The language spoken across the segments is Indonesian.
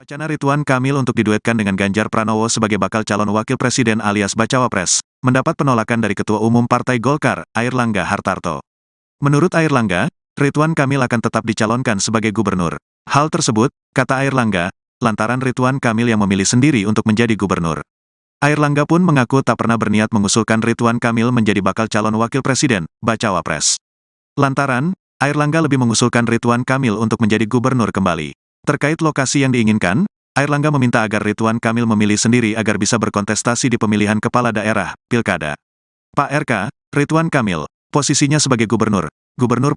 Wacana Ridwan Kamil untuk diduetkan dengan Ganjar Pranowo sebagai bakal calon wakil presiden alias Bacawa Pres, mendapat penolakan dari Ketua Umum Partai Golkar, Airlangga Hartarto. Menurut Airlangga, Ridwan Kamil akan tetap dicalonkan sebagai gubernur. Hal tersebut, kata Airlangga, lantaran Ridwan Kamil yang memilih sendiri untuk menjadi gubernur. Airlangga pun mengaku tak pernah berniat mengusulkan Ridwan Kamil menjadi bakal calon wakil presiden, Bacawa Pres. Lantaran, Airlangga lebih mengusulkan Ridwan Kamil untuk menjadi gubernur kembali. Terkait lokasi yang diinginkan, Airlangga meminta agar Ridwan Kamil memilih sendiri agar bisa berkontestasi di pemilihan kepala daerah, pilkada. Pak RK, Ridwan Kamil, posisinya sebagai gubernur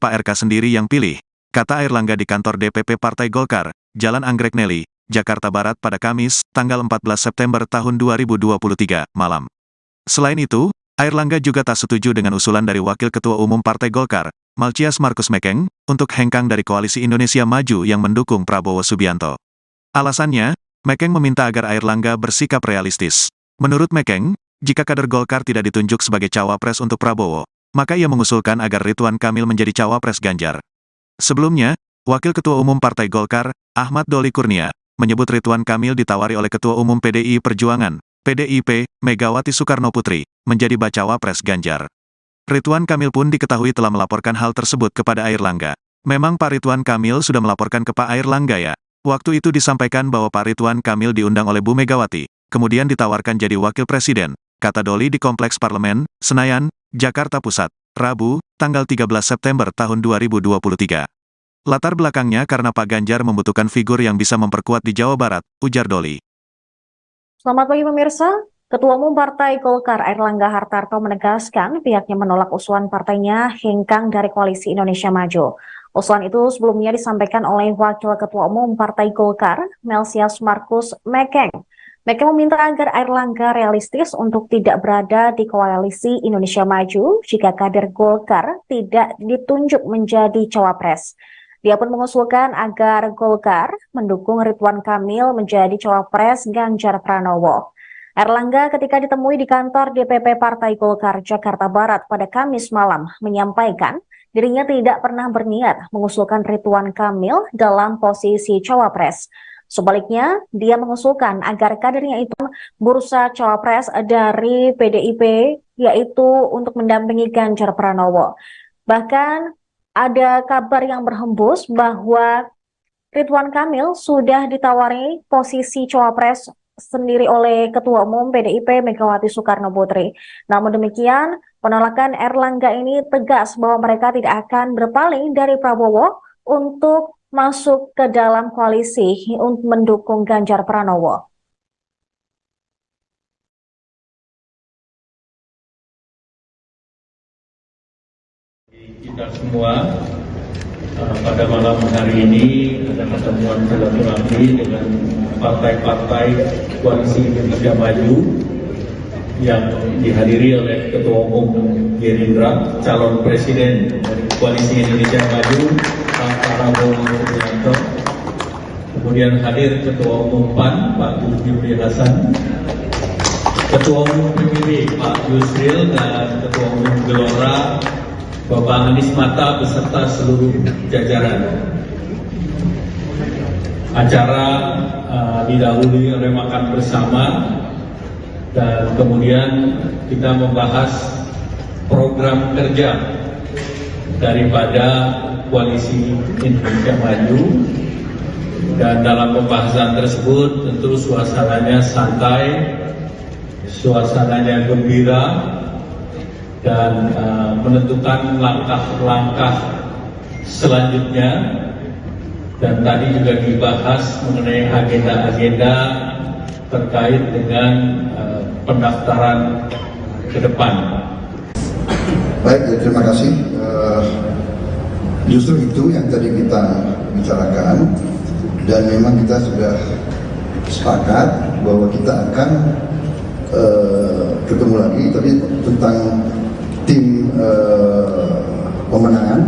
Pak RK sendiri yang pilih, kata Airlangga di kantor DPP Partai Golkar, Jalan Anggrek Neli, Jakarta Barat pada Kamis, tanggal 14 September tahun 2023, malam. Selain itu, Airlangga juga tak setuju dengan usulan dari Wakil Ketua Umum Partai Golkar, Malchias Markus Mekeng, untuk hengkang dari Koalisi Indonesia Maju yang mendukung Prabowo Subianto. Alasannya, Mekeng meminta agar Airlangga bersikap realistis. Menurut Mekeng, jika kader Golkar tidak ditunjuk sebagai cawapres untuk Prabowo, maka ia mengusulkan agar Ridwan Kamil menjadi cawapres Ganjar. Sebelumnya, Wakil Ketua Umum Partai Golkar, Ahmad Doli Kurnia, menyebut Ridwan Kamil ditawari oleh Ketua Umum PDI Perjuangan, PDIP, Megawati Soekarnoputri, menjadi bacawapres Ganjar. Ridwan Kamil pun diketahui telah melaporkan hal tersebut kepada Airlangga. Memang Pak Ridwan Kamil sudah melaporkan ke Pak Airlangga ya? Waktu itu disampaikan bahwa Pak Ridwan Kamil diundang oleh Bu Megawati, kemudian ditawarkan jadi wakil presiden, kata Doli di Kompleks Parlemen, Senayan, Jakarta Pusat, Rabu, tanggal 13 September tahun 2023. Latar belakangnya karena Pak Ganjar membutuhkan figur yang bisa memperkuat di Jawa Barat, ujar Doli. Selamat pagi pemirsa. Ketua Umum Partai Golkar Airlangga Hartarto menegaskan pihaknya menolak usulan partainya hengkang dari Koalisi Indonesia Maju. Usulan itu sebelumnya disampaikan oleh Wakil Ketua Umum Partai Golkar, Malchias Markus Mekeng. Mekeng meminta agar Airlangga realistis untuk tidak berada di Koalisi Indonesia Maju jika kader Golkar tidak ditunjuk menjadi cawapres. Dia pun mengusulkan agar Golkar mendukung Ridwan Kamil menjadi cawapres Ganjar Pranowo. Airlangga ketika ditemui di kantor DPP Partai Golkar Jakarta Barat pada Kamis malam menyampaikan dirinya tidak pernah berniat mengusulkan Ridwan Kamil dalam posisi cawapres. Sebaliknya, dia mengusulkan agar kadernya itu bursa cawapres dari PDIP, yaitu untuk mendampingi Ganjar Pranowo. Bahkan ada kabar yang berhembus bahwa Ridwan Kamil sudah ditawari posisi cawapres sendiri oleh Ketua Umum PDIP Megawati Soekarnoputri. Namun demikian, penolakan Airlangga ini tegas bahwa mereka tidak akan berpaling dari Prabowo untuk masuk ke dalam koalisi untuk mendukung Ganjar Pranowo. Kita semua pada malam hari ini ada pertemuan silaturahmi dengan partai-partai Koalisi Indonesia Maju yang dihadiri oleh Ketua Umum Gerindra, calon presiden dari Koalisi Indonesia Maju, Pak Prabowo Subianto. Kemudian hadir Ketua Umum PAN, Pak Zulkifli Hasan, Ketua Umum PBB, Pak Yusril, dan Ketua Umum Gelora, Bapak Anies Mata beserta seluruh jajaran. Acara didahului oleh makan bersama dan kemudian kita membahas program kerja daripada Koalisi Indonesia Maju, dan dalam pembahasan tersebut tentu suasananya santai, suasananya gembira, dan menentukan langkah-langkah selanjutnya. Dan tadi juga dibahas mengenai agenda-agenda terkait dengan pendaftaran ke depan. Baik, terima kasih. Justru itu yang tadi kita bicarakan, dan memang kita sudah sepakat bahwa kita akan ketemu lagi, tapi tentang tim pemenangan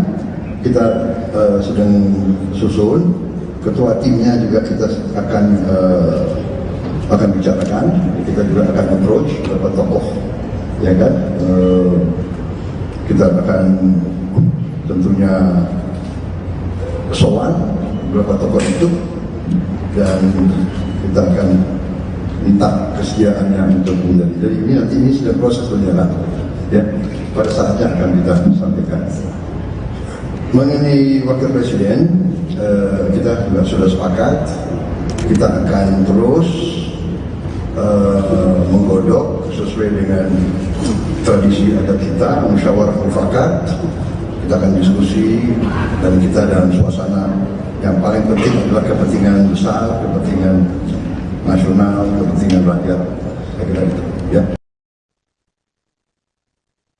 kita sedang susun. Ketua timnya juga kita akan bicarakan. Kita juga akan approach beberapa tokoh, ya kan. Kita akan tentunya soal beberapa tokoh itu dan kita akan minta kesediaannya untuk menjadi. Jadi ini sudah proses berjalan, ya. Pada saatnya akan kita sampaikan. Mengenai wakil presiden, kita juga sudah sepakat, kita akan terus menggodok sesuai dengan tradisi adat kita, musyawarah mufakat. Kita akan diskusi dan kita dalam suasana yang paling penting adalah kepentingan besar, kepentingan nasional, kepentingan rakyat. Saya kira itu, ya.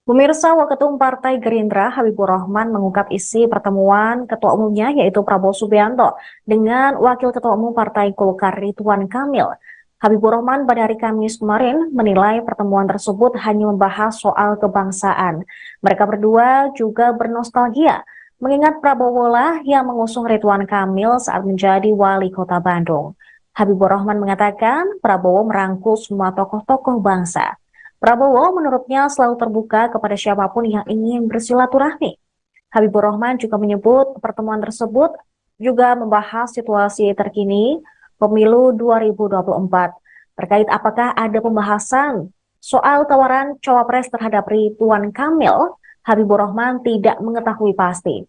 Pemirsa, Waketum Partai Gerindra Habibur Rahman mengungkap isi pertemuan ketua umumnya yaitu Prabowo Subianto dengan Wakil Ketua Umum Partai Golkar Ridwan Kamil. Habibur Rahman pada hari Kamis kemarin menilai pertemuan tersebut hanya membahas soal kebangsaan. Mereka berdua juga bernostalgia, mengingat Prabowo lah yang mengusung Ridwan Kamil saat menjadi wali kota Bandung. Habibur Rahman mengatakan Prabowo merangkul semua tokoh-tokoh bangsa. Prabowo menurutnya selalu terbuka kepada siapapun yang ingin bersilaturahmi. Habibur Rahman juga menyebut pertemuan tersebut juga membahas situasi terkini Pemilu 2024. Terkait apakah ada pembahasan soal tawaran cawapres terhadap Ridwan Kamil, Habibur Rahman tidak mengetahui pasti.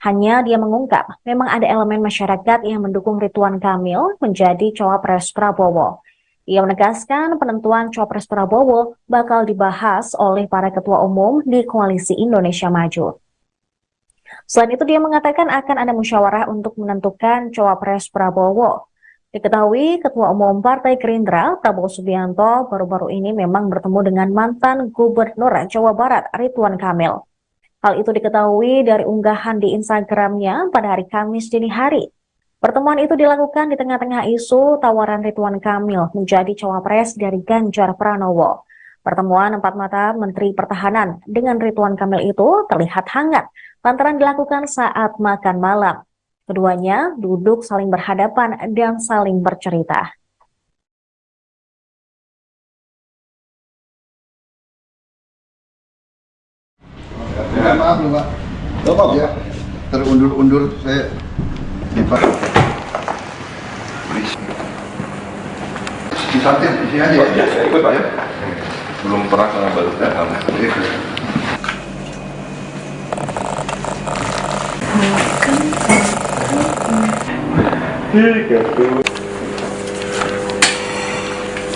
Hanya dia mengungkap memang ada elemen masyarakat yang mendukung Ridwan Kamil menjadi cawapres Prabowo. Ia menegaskan penentuan cawapres Prabowo bakal dibahas oleh para ketua umum di Koalisi Indonesia Maju. Selain itu, dia mengatakan akan ada musyawarah untuk menentukan cawapres Prabowo. Diketahui Ketua Umum Partai Gerindra Prabowo Subianto baru-baru ini memang bertemu dengan mantan Gubernur Jawa Barat Ridwan Kamil. Hal itu diketahui dari unggahan di Instagramnya pada hari Kamis dini hari. Pertemuan itu dilakukan di tengah-tengah isu tawaran Ridwan Kamil menjadi cawapres dari Ganjar Pranowo. Pertemuan empat mata Menteri Pertahanan dengan Ridwan Kamil itu terlihat hangat lantaran dilakukan saat makan malam. Keduanya duduk saling berhadapan dan saling bercerita. Maaf loh, Pak. Ya, terundur-undur saya. Pak. Disantir di sini aja ya. Saya ikut Pak ya. Belum pernah sama baru datang.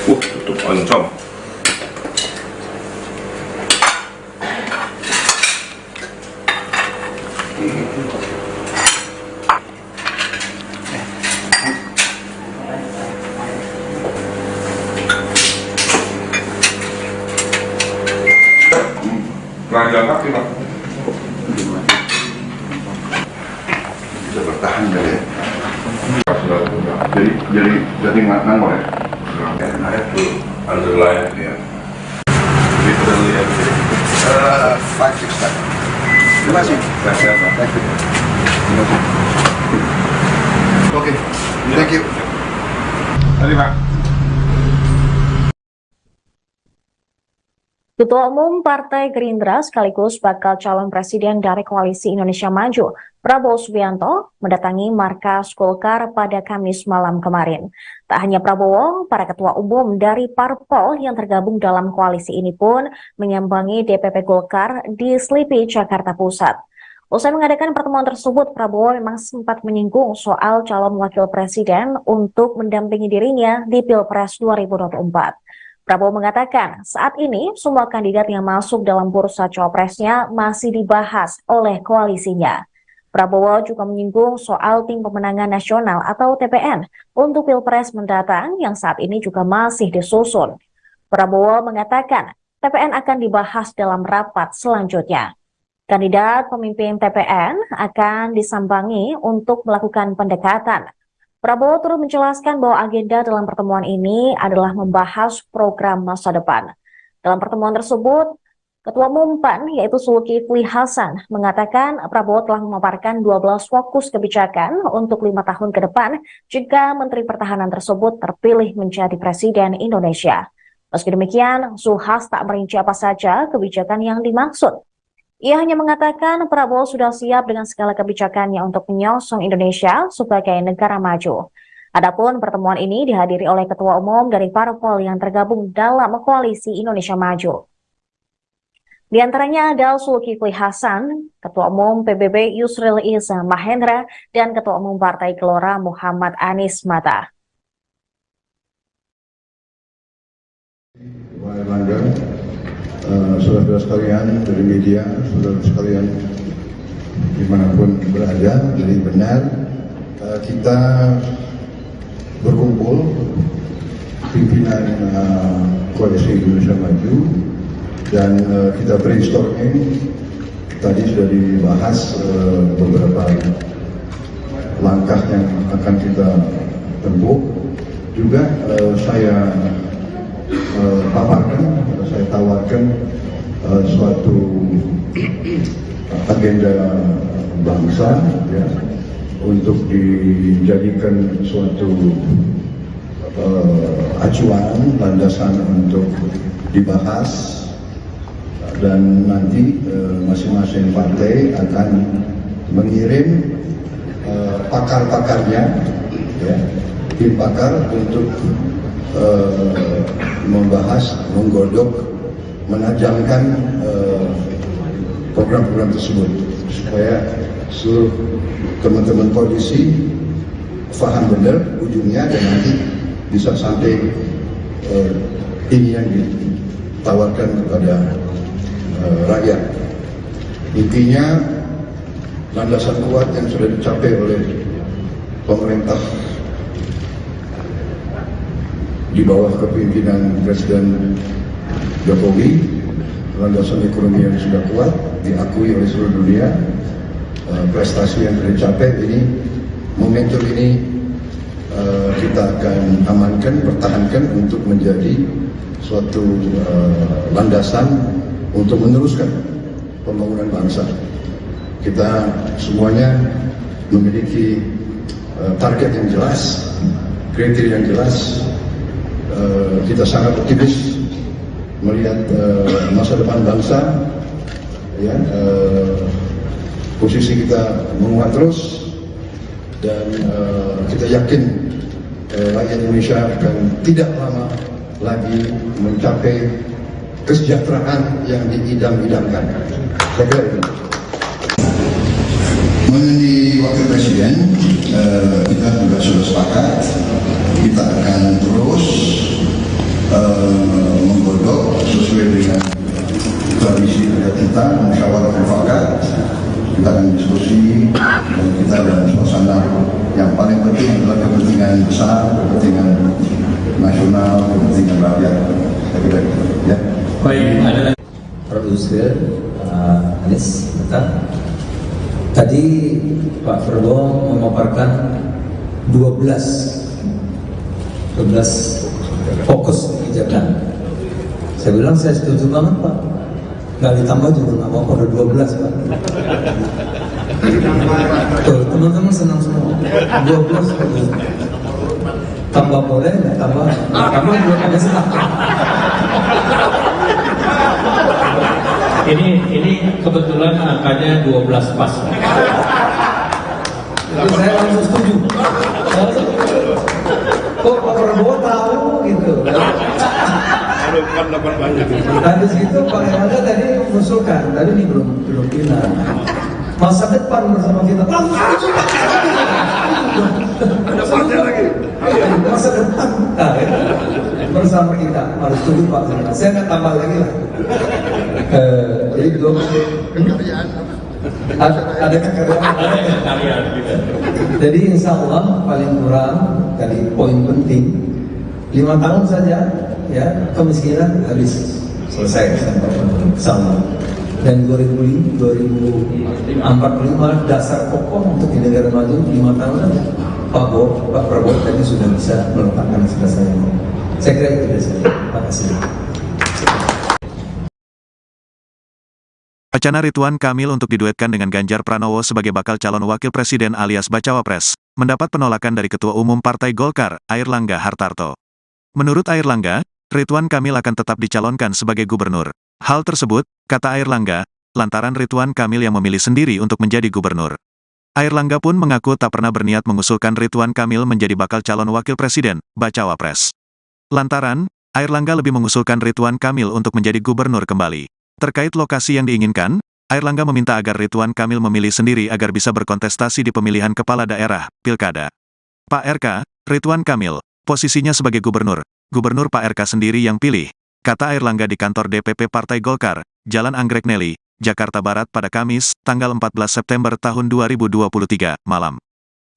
Tutup oncom. Nggak jalan kaki Pak. Bisa bertahan ya. Jadi nganggur ya. Nah itu underline ya. Literally everything. 5-6 time. Terima kasih. Thank you. Oke, thank you. Tadi Pak. Ketua Umum Partai Gerindra sekaligus bakal calon presiden dari Koalisi Indonesia Maju, Prabowo Subianto, mendatangi markas Golkar pada Kamis malam kemarin. Tak hanya Prabowo, para ketua umum dari parpol yang tergabung dalam koalisi ini pun menyambangi DPP Golkar di Slipi, Jakarta Pusat. Usai mengadakan pertemuan tersebut, Prabowo memang sempat menyinggung soal calon wakil presiden untuk mendampingi dirinya di Pilpres 2024. Prabowo mengatakan saat ini semua kandidat yang masuk dalam bursa cawapresnya masih dibahas oleh koalisinya. Prabowo juga menyinggung soal tim pemenangan nasional atau TPN untuk Pilpres mendatang yang saat ini juga masih disusun. Prabowo mengatakan TPN akan dibahas dalam rapat selanjutnya. Kandidat pemimpin TPN akan disambangi untuk melakukan pendekatan. Prabowo turut menjelaskan bahwa agenda dalam pertemuan ini adalah membahas program masa depan. Dalam pertemuan tersebut, Ketua Umum PAN yaitu Zulkifli Hasan mengatakan Prabowo telah memaparkan 12 fokus kebijakan untuk 5 tahun ke depan jika Menteri Pertahanan tersebut terpilih menjadi Presiden Indonesia. Meski demikian, Zulhas tak merinci apa saja kebijakan yang dimaksud. Ia hanya mengatakan Prabowo sudah siap dengan segala kebijakannya untuk menyongsong Indonesia sebagai negara maju. Adapun pertemuan ini dihadiri oleh ketua umum dari parpol yang tergabung dalam Koalisi Indonesia Maju. Di antaranya ada Zulkifli Hasan, Ketua Umum PBB Yusril Iza Mahendra, dan Ketua Umum Partai Gelora Muhammad Anies Mata. Pak Erlangga, saudara-saudara sekalian dari media, saudara sekalian dimanapun berada, jadi benar kita berkumpul pimpinan Koalisi Indonesia Maju dan kita brainstorming. Tadi sudah dibahas beberapa langkah yang akan kita tempuh. Juga saya saya tawarkan suatu agenda bangsa ya, untuk dijadikan suatu acuan, landasan untuk dibahas, dan nanti masing-masing partai akan mengirim pakar-pakarnya, ya, tim pakar untuk membahas, menggodok, menajamkan program-program tersebut supaya seluruh teman-teman polisi paham benar ujungnya dan nanti bisa sampai ini yang ditawarkan kepada rakyat. Intinya landasan kuat yang sudah dicapai oleh pemerintah di bawah kepemimpinan Presiden Jokowi, landasan ekonomi yang sudah kuat, diakui oleh seluruh dunia, prestasi yang sudah dicapai ini, momentum ini kita akan amankan, pertahankan untuk menjadi suatu landasan untuk meneruskan pembangunan bangsa. Kita semuanya memiliki target yang jelas, kriteria yang jelas. Kita sangat optimis melihat masa depan bangsa, ya, posisi kita menguat terus, dan kita yakin rakyat Indonesia akan tidak lama lagi mencapai kesejahteraan yang diidam-idamkan. Saya kira itu. Mengenai wakil presiden, kita juga sudah sepakat kita akan terus menggodok sesuai dengan tradisi kita, musyawarah mufakat. Kita akan diskusi, dan kita dalam suasana yang paling penting adalah kepentingan besar, kepentingan nasional, kepentingan rakyat. Saya kira itu, ya. Baik, ada produser Anies Mata. Tadi Pak Prabowo memaparkan 12 fokus kebijakan. Saya bilang saya setuju banget Pak. Nggak ditambah juga nggak mau, pada 12 Pak. Tuh, teman-teman senang semua. 12 fokus. Tambah boleh, nggak tambah? Tambah juga nggak senang. Ini kebetulan angkanya 12 pas. Jadi saya langsung setuju. Kok Pak Prabowo tahu gitu? Habis itu Pak Erlangga tadi mengusulkan, tadi ini belum final. Masa depan bersama kita. Ada partnya lagi. Masa depan bersama kita. Harus setuju Pak. Saya nggak tambah lagi lah. Jadi belum ada kekayaan. Jadi insya Allah paling kurang dari poin penting 5 tahun saja ya kemiskinan habis selesai sama. Dan 2045 dasar pokok untuk di negara maju 5 tahun saja. Pak Prabowo tadi sudah bisa meletakkan selesai. Saya kira itu saja. Terima kasih. Wacana Ridwan Kamil untuk diduetkan dengan Ganjar Pranowo sebagai bakal calon wakil presiden alias Bacawa Pres, mendapat penolakan dari Ketua Umum Partai Golkar, Airlangga Hartarto. Menurut Airlangga, Ridwan Kamil akan tetap dicalonkan sebagai gubernur. Hal tersebut, kata Airlangga, lantaran Ridwan Kamil yang memilih sendiri untuk menjadi gubernur. Airlangga pun mengaku tak pernah berniat mengusulkan Ridwan Kamil menjadi bakal calon wakil presiden, bacawa pres. Lantaran, Airlangga lebih mengusulkan Ridwan Kamil untuk menjadi gubernur kembali. Terkait lokasi yang diinginkan, Airlangga meminta agar Ridwan Kamil memilih sendiri agar bisa berkontestasi di pemilihan kepala daerah, pilkada. Pak RK, Ridwan Kamil, posisinya sebagai gubernur Pak RK sendiri yang pilih, kata Airlangga di kantor DPP Partai Golkar, Jalan Anggrek Neli, Jakarta Barat pada Kamis, tanggal 14 September tahun 2023, malam.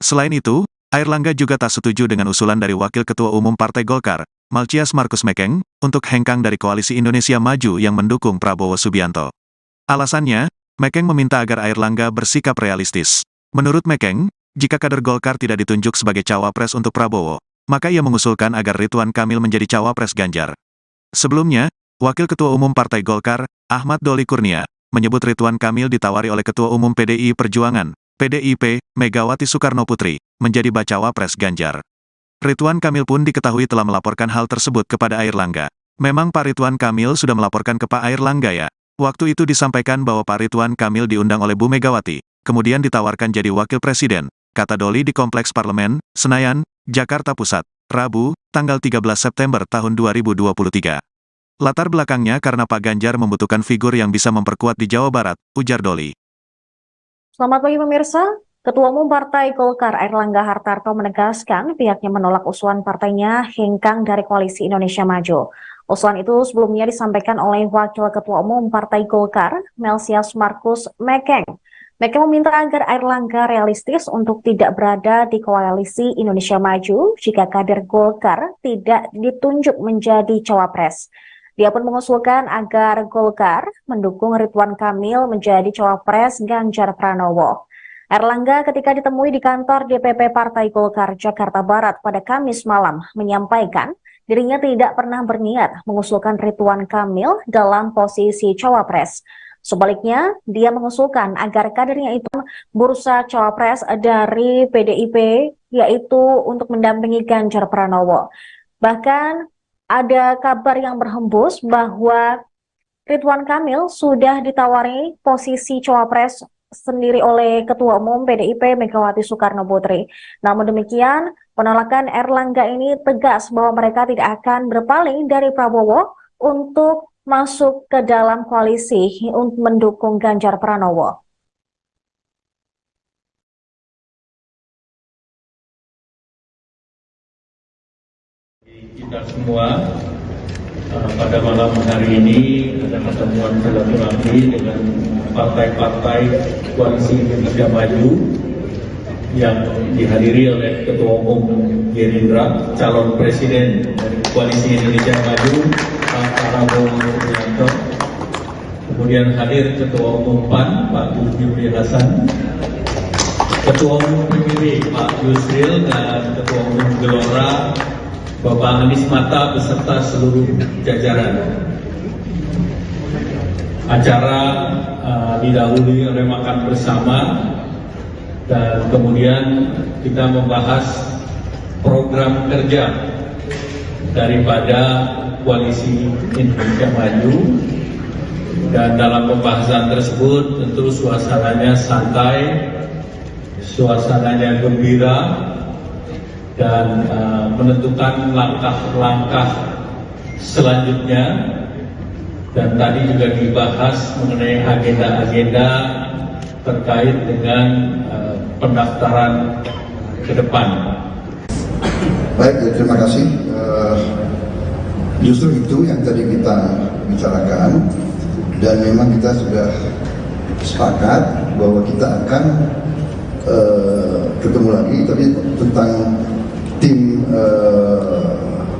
Selain itu, Airlangga juga tak setuju dengan usulan dari Wakil Ketua Umum Partai Golkar, Malchias Markus Mekeng, untuk hengkang dari Koalisi Indonesia Maju yang mendukung Prabowo Subianto. Alasannya, Mekeng meminta agar Airlangga bersikap realistis. Menurut Mekeng, jika kader Golkar tidak ditunjuk sebagai cawapres untuk Prabowo, maka ia mengusulkan agar Ridwan Kamil menjadi cawapres Ganjar. Sebelumnya, Wakil Ketua Umum Partai Golkar, Ahmad Doli Kurnia, menyebut Ridwan Kamil ditawari oleh Ketua Umum PDI Perjuangan, PDIP, Megawati Soekarnoputri, menjadi bacawa pres Ganjar. Ridwan Kamil pun diketahui telah melaporkan hal tersebut kepada Airlangga. Memang Pak Ridwan Kamil sudah melaporkan ke Pak Airlangga ya? Waktu itu disampaikan bahwa Pak Ridwan Kamil diundang oleh Bu Megawati, kemudian ditawarkan jadi wakil presiden, kata Doli di Kompleks Parlemen, Senayan, Jakarta Pusat, Rabu, tanggal 13 September tahun 2023. Latar belakangnya karena Pak Ganjar membutuhkan figur yang bisa memperkuat di Jawa Barat, ujar Doli. Selamat pagi pemirsa. Ketua Umum Partai Golkar Airlangga Hartarto menegaskan pihaknya menolak usulan partainya hengkang dari Koalisi Indonesia Maju. Usulan itu sebelumnya disampaikan oleh Wakil Ketua Umum Partai Golkar, Malchias Markus Mekeng. Mekeng meminta agar Airlangga realistis untuk tidak berada di Koalisi Indonesia Maju jika kader Golkar tidak ditunjuk menjadi cawapres. Dia pun mengusulkan agar Golkar mendukung Ridwan Kamil menjadi cawapres Ganjar Pranowo. Airlangga ketika ditemui di kantor DPP Partai Golkar Jakarta Barat pada Kamis malam menyampaikan dirinya tidak pernah berniat mengusulkan Ridwan Kamil dalam posisi cawapres. Sebaliknya, dia mengusulkan agar kadernya itu bursa cawapres dari PDIP, yaitu untuk mendampingi Ganjar Pranowo. Bahkan, ada kabar yang berhembus bahwa Ridwan Kamil sudah ditawari posisi cawapres sendiri oleh Ketua Umum PDIP Megawati Soekarnoputri. Namun demikian, penolakan Airlangga ini tegas bahwa mereka tidak akan berpaling dari Prabowo untuk masuk ke dalam koalisi untuk mendukung Ganjar Pranowo. Kita semua pada malam hari ini ada pertemuan silaturahmi dengan partai-partai Koalisi Indonesia Maju yang dihadiri oleh Ketua Umum Gerindra, calon presiden dari Koalisi Indonesia Maju, Pak Prabowo Subianto. Kemudian hadir Ketua Umum PAN, Pak Zulkifli Hasan, Ketua Umum PBB, Pak Yusril, dan Ketua Umum Gelora, Bapak Anies Mata beserta seluruh jajaran. Acara didahului oleh makan bersama dan kemudian kita membahas program kerja daripada Koalisi Indonesia Maju, dan dalam pembahasan tersebut tentu suasananya santai, suasananya gembira, dan menentukan langkah-langkah selanjutnya. Dan tadi juga dibahas mengenai agenda-agenda terkait dengan pendaftaran ke depan. Baik, terima kasih. Justru itu yang tadi kita bicarakan, dan memang kita sudah sepakat bahwa kita akan ketemu lagi, tapi tentang tim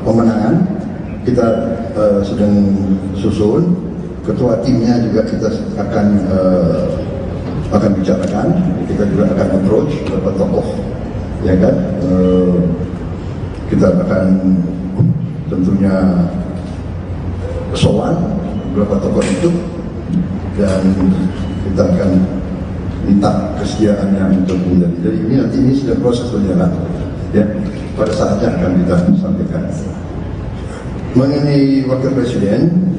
pemenangan kita sedang susun. Ketua timnya juga kita akan bicarakan. Kita juga akan approach beberapa tokoh, ya kan. Kita akan tentunya soal beberapa tokoh itu, dan kita akan minta kesediaannya untuk menjadi. Jadi ini sudah proses berjalan, ya. Pada saatnya akan kita sampaikan. Mengenai wakil presiden,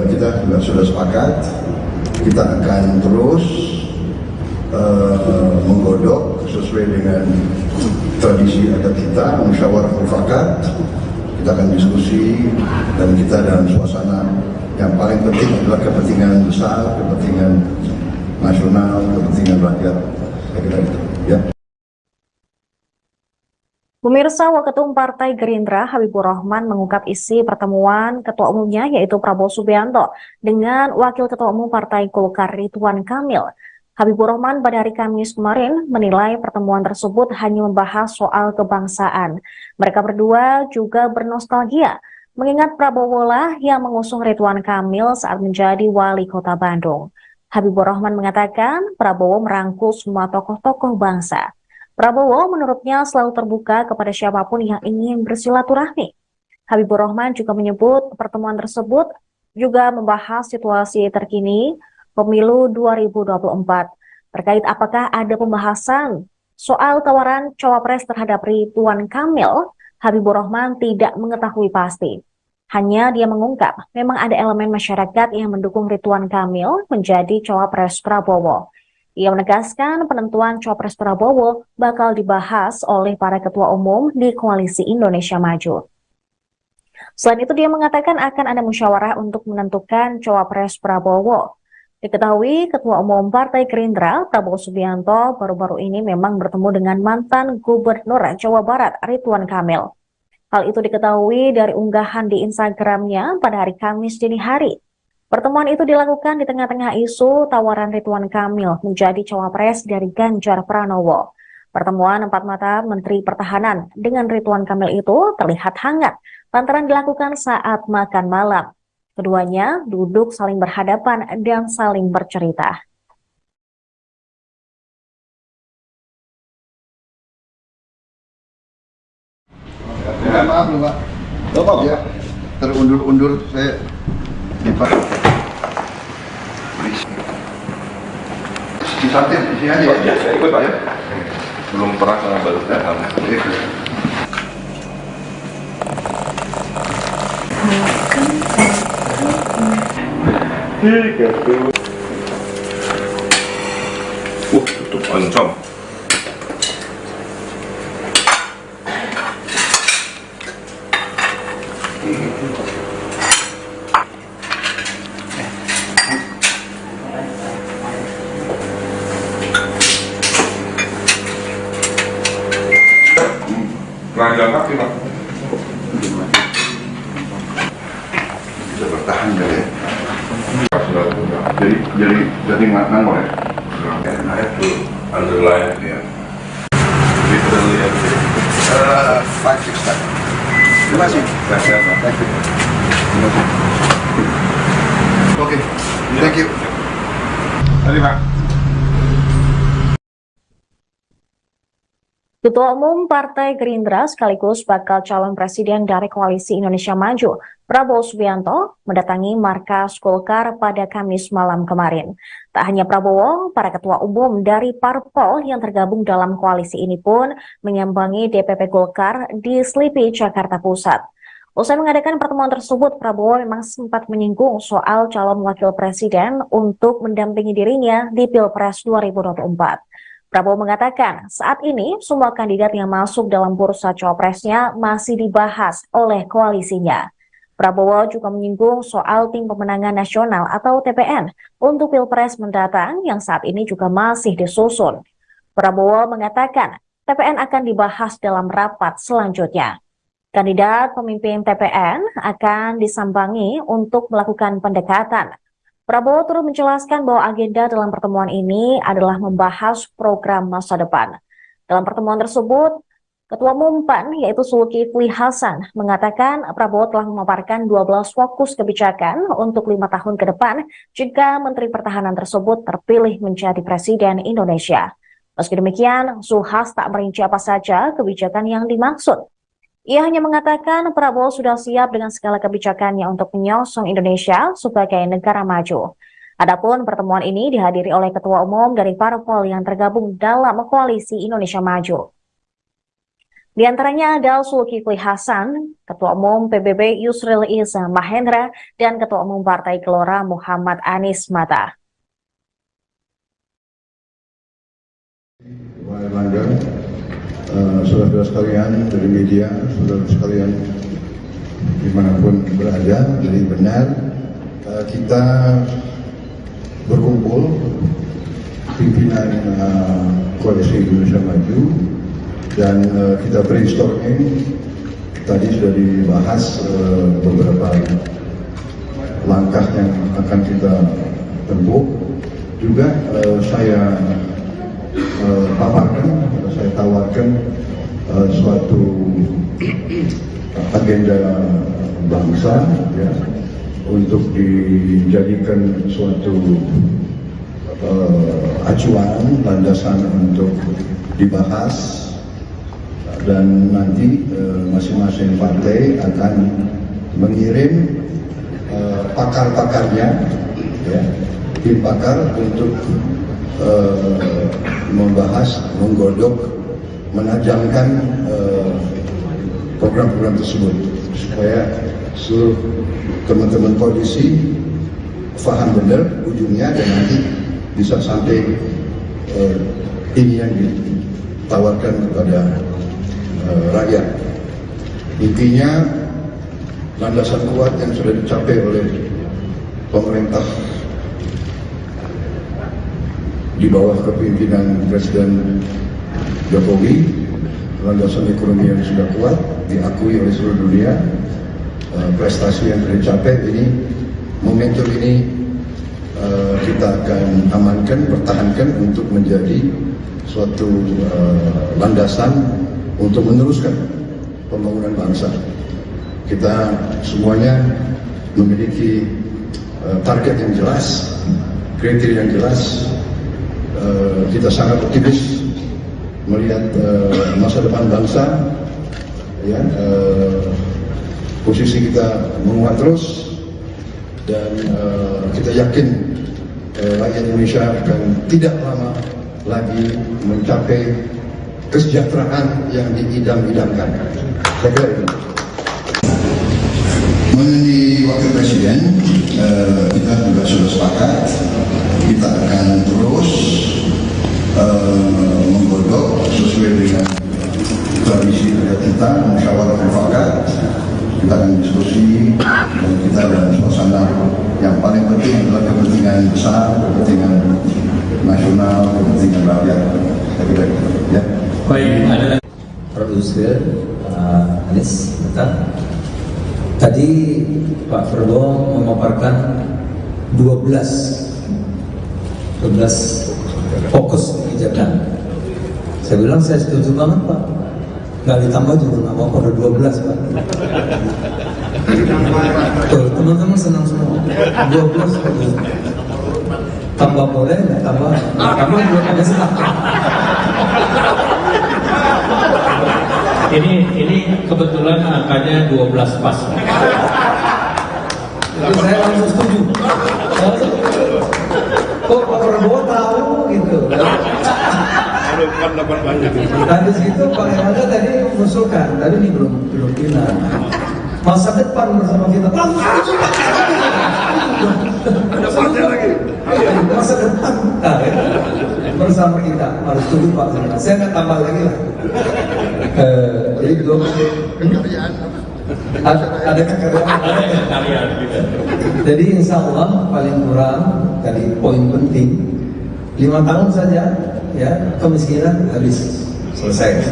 kita juga sudah sepakat kita akan terus menggodok sesuai dengan tradisi adat kita, musyawarah mufakat. Kita akan diskusi dan kita dalam suasana yang paling penting adalah kepentingan besar, kepentingan nasional, kepentingan rakyat. Saya kira itu, ya. Pemirsa, Waketum Partai Gerindra Habibur Rahman mengungkap isi pertemuan ketua umumnya yaitu Prabowo Subianto dengan Wakil Ketua Umum Partai Golkar Ridwan Kamil. Habibur Rahman pada hari Kamis kemarin menilai pertemuan tersebut hanya membahas soal kebangsaan. Mereka berdua juga bernostalgia, mengingat Prabowo lah yang mengusung Ridwan Kamil saat menjadi wali kota Bandung. Habibur Rahman mengatakan Prabowo merangkul semua tokoh-tokoh bangsa. Prabowo menurutnya selalu terbuka kepada siapapun yang ingin bersilaturahmi. Habibur Rahman juga menyebut pertemuan tersebut juga membahas situasi terkini pemilu 2024. Terkait apakah ada pembahasan soal tawaran cawapres terhadap Ridwan Kamil, Habibur Rahman tidak mengetahui pasti. Hanya dia mengungkap memang ada elemen masyarakat yang mendukung Ridwan Kamil menjadi cawapres Prabowo. Ia menegaskan penentuan cawapres Prabowo bakal dibahas oleh para ketua umum di Koalisi Indonesia Maju. Selain itu, dia mengatakan akan ada musyawarah untuk menentukan cawapres Prabowo. Diketahui Ketua Umum Partai Gerindra Prabowo Subianto baru-baru ini memang bertemu dengan mantan Gubernur Jawa Barat Ridwan Kamil. Hal itu diketahui dari unggahan di Instagramnya pada hari Kamis dini hari. Pertemuan itu dilakukan di tengah-tengah isu tawaran Ridwan Kamil menjadi cawapres dari Ganjar Pranowo. Pertemuan empat mata Menteri Pertahanan dengan Ridwan Kamil itu terlihat hangat lantaran dilakukan saat makan malam. Keduanya duduk saling berhadapan dan saling bercerita. Maaf loh Pak. Ya, terundur-undur saya Pak. Disantin di sini aja ya. Ya, saya ikut Pak ya. Belum pernah sama baru datang. Tutup oncom. Jalan kaki Pak. Bisa bertahan ya. Jadi nangol ya. I have to underline ya. Literally everything. 5-6 time. Terima kasih. Thank you. Oke, thank you. Tadi Pak. Ketua Umum Partai Gerindra sekaligus bakal calon presiden dari Koalisi Indonesia Maju, Prabowo Subianto, mendatangi markas Golkar pada Kamis malam kemarin. Tak hanya Prabowo, para ketua umum dari parpol yang tergabung dalam koalisi ini pun menyambangi DPP Golkar di Slipi, Jakarta Pusat. Usai mengadakan pertemuan tersebut, Prabowo memang sempat menyinggung soal calon wakil presiden untuk mendampingi dirinya di Pilpres 2024. Prabowo mengatakan saat ini semua kandidat yang masuk dalam bursa cawapresnya masih dibahas oleh koalisinya. Prabowo juga menyinggung soal tim pemenangan nasional atau TPN untuk Pilpres mendatang yang saat ini juga masih disusun. Prabowo mengatakan TPN akan dibahas dalam rapat selanjutnya. Kandidat pemimpin TPN akan disambangi untuk melakukan pendekatan. Prabowo turut menjelaskan bahwa agenda dalam pertemuan ini adalah membahas program masa depan. Dalam pertemuan tersebut, Ketua Umum PAN yaitu Zulkifli Hasan mengatakan Prabowo telah memaparkan 12 fokus kebijakan untuk 5 tahun ke depan jika Menteri Pertahanan tersebut terpilih menjadi Presiden Indonesia. Meski demikian, Zulhas tak merinci apa saja kebijakan yang dimaksud. Ia hanya mengatakan Prabowo sudah siap dengan segala kebijakannya untuk menyongsong Indonesia sebagai negara maju. Adapun pertemuan ini dihadiri oleh ketua umum dari parpol yang tergabung dalam Koalisi Indonesia Maju. Di antaranya ada Zulkifli Hasan, Ketua Umum PBB Yusril Iza Mahendra, dan Ketua Umum Partai Gelora Muhammad Anies Mata. Erlangga, saudara-saudara sekalian dari media, saudara sekalian dimanapun berada, jadi benar kita berkumpul pimpinan Koalisi Indonesia Maju dan kita brainstorming. Tadi sudah dibahas beberapa langkah yang akan kita tempuh. Juga saya tawarkan suatu agenda bangsa ya, untuk dijadikan suatu acuan, landasan untuk dibahas, dan nanti masing-masing partai akan mengirim pakar-pakarnya, ya, tim pakar untuk membahas, menggodok, menajamkan program-program tersebut supaya seluruh teman-teman koalisi paham benar ujungnya dan nanti bisa sampai ini yang ditawarkan kepada rakyat. Intinya landasan kuat yang sudah dicapai oleh pemerintah di bawah kepemimpinan Presiden Jokowi, landasan ekonomi yang sudah kuat diakui oleh seluruh dunia, prestasi yang sudah dicapai ini, momentum ini kita akan amankan, pertahankan untuk menjadi suatu landasan untuk meneruskan pembangunan bangsa. Kita semuanya memiliki target yang jelas, kriteria yang jelas. Kita sangat optimis melihat masa depan bangsa, ya, posisi kita menguat terus, dan kita yakin rakyat Indonesia akan tidak lama lagi mencapai kesejahteraan yang diidam-idamkan. Saya kira itu. Mengenai wakil presiden, kita juga sudah sepakat kita akan terus menggodok sesuai dengan tradisi kita, musyawarah mufakat. Kita akan diskusi dan kita dalam suasana yang paling penting adalah kepentingan besar, kepentingan nasional, kepentingan rakyat. Saya kira itu, ya. Baik, ada produser Anies, betul. Tadi Pak Prabowo memaparkan 12 fokus kebijakan. Saya bilang saya setuju banget Pak. Nggak ditambah juga nggak mau, pada 12 Pak. Tuh, teman-teman senang semua. 12 fokus. Tambah boleh nggak tambah? Tambah juga ada senang. Ini kebetulan angkanya 12 pas. Jadi saya langsung setuju. Kok Pak Prabowo tahu gitu? Habis itu Pak Erlangga tadi mengusulkan, tadi ini belum final. Masa depan bersama kita. Ada partai lagi. Masa depan bersama kita, harus setuju Pak. Saya nggak tambah lagi lah. Jadi belum ada kekayaan. Jadi insya Allah paling kurang tadi poin penting 5 tahun saja ya kemiskinan habis selesai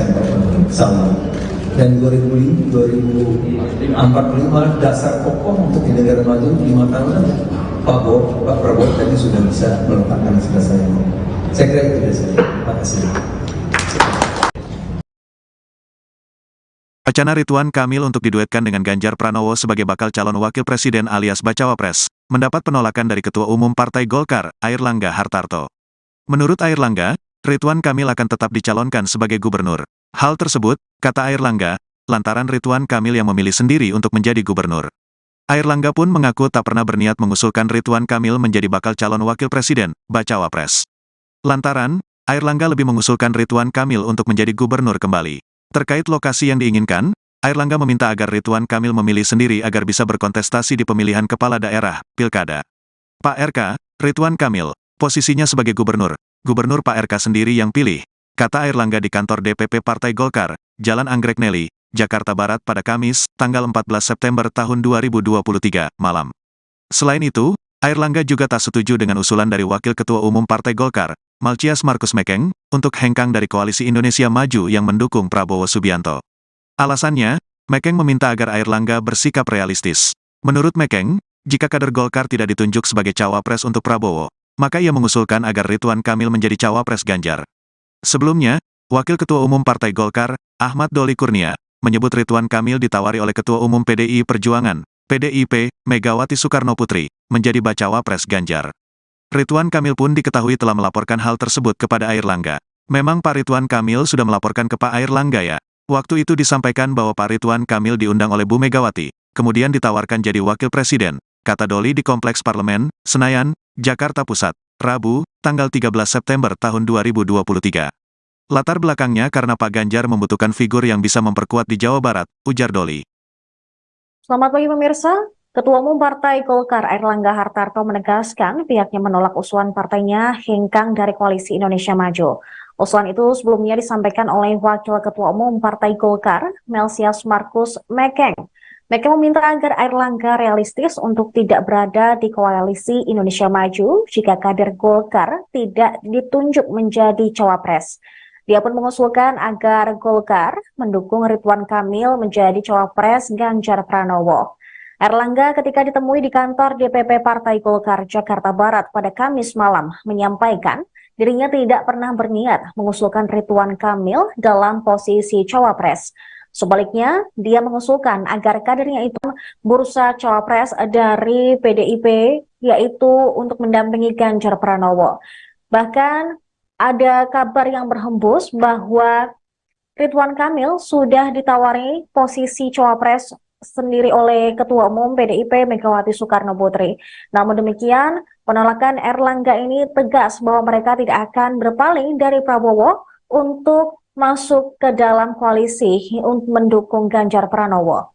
sama. Dan 2045 dasar pokok untuk di negara maju 5 tahun saja. Pak Prabowo tadi sudah bisa meletakkan selesai. Saya kira itu dari saya. Terima kasih. Wacana Ridwan Kamil untuk diduetkan dengan Ganjar Pranowo sebagai bakal calon wakil presiden alias Bacawa Pres, mendapat penolakan dari Ketua Umum Partai Golkar, Airlangga Hartarto. Menurut Airlangga, Ridwan Kamil akan tetap dicalonkan sebagai gubernur. Hal tersebut, kata Airlangga, lantaran Ridwan Kamil yang memilih sendiri untuk menjadi gubernur. Airlangga pun mengaku tak pernah berniat mengusulkan Ridwan Kamil menjadi bakal calon wakil presiden, Bacawa Pres. Lantaran, Airlangga lebih mengusulkan Ridwan Kamil untuk menjadi gubernur kembali. Terkait lokasi yang diinginkan, Airlangga meminta agar Ridwan Kamil memilih sendiri agar bisa berkontestasi di pemilihan kepala daerah, Pilkada. Pak RK, Ridwan Kamil, posisinya sebagai gubernur Pak RK sendiri yang pilih. kata Airlangga di kantor DPP Partai Golkar, Jalan Anggrek Neli, Jakarta Barat pada Kamis, tanggal 14 September tahun 2023, malam. Selain itu, Airlangga juga tak setuju dengan usulan dari Wakil Ketua Umum Partai Golkar, Malchias Markus Mekeng, untuk hengkang dari Koalisi Indonesia Maju yang mendukung Prabowo Subianto. Alasannya, Mekeng meminta agar Airlangga bersikap realistis. Menurut Mekeng, jika kader Golkar tidak ditunjuk sebagai cawapres untuk Prabowo, maka ia mengusulkan agar Ridwan Kamil menjadi cawapres Ganjar. Sebelumnya, Wakil Ketua Umum Partai Golkar, Ahmad Doli Kurnia, menyebut Ridwan Kamil ditawari oleh Ketua Umum PDI Perjuangan, PDIP, Megawati Soekarnoputri, menjadi bacawa pres Ganjar. Ridwan Kamil pun diketahui telah melaporkan hal tersebut kepada Airlangga. Memang Pak Ridwan Kamil sudah melaporkan ke Pak Airlangga ya? Waktu itu disampaikan bahwa Pak Ridwan Kamil diundang oleh Bu Megawati, kemudian ditawarkan jadi wakil presiden, kata Doli di Kompleks Parlemen, Senayan, Jakarta Pusat, Rabu, tanggal 13 September tahun 2023. Latar belakangnya karena Pak Ganjar membutuhkan figur yang bisa memperkuat di Jawa Barat, ujar Doli. Selamat pagi pemirsa. Ketua Umum Partai Golkar Airlangga Hartarto menegaskan pihaknya menolak usulan partainya hengkang dari Koalisi Indonesia Maju. Usulan itu sebelumnya disampaikan oleh Wakil Ketua Umum Partai Golkar, Malchias Markus Mekeng. Mekeng meminta agar Airlangga realistis untuk tidak berada di Koalisi Indonesia Maju jika kader Golkar tidak ditunjuk menjadi cawapres. Dia pun mengusulkan agar Golkar mendukung Ridwan Kamil menjadi cawapres Ganjar Pranowo. Airlangga ketika ditemui di kantor DPP Partai Golkar Jakarta Barat pada Kamis malam menyampaikan dirinya tidak pernah berniat mengusulkan Ridwan Kamil dalam posisi cawapres. Sebaliknya, dia mengusulkan agar kadernya itu bursa cawapres dari PDIP, yaitu untuk mendampingi Ganjar Pranowo. Bahkan ada kabar yang berhembus bahwa Ridwan Kamil sudah ditawari posisi cawapres sendiri oleh Ketua Umum PDIP Megawati Soekarnoputri. Namun demikian, penolakan Airlangga ini tegas bahwa mereka tidak akan berpaling dari Prabowo untuk masuk ke dalam koalisi untuk mendukung Ganjar Pranowo.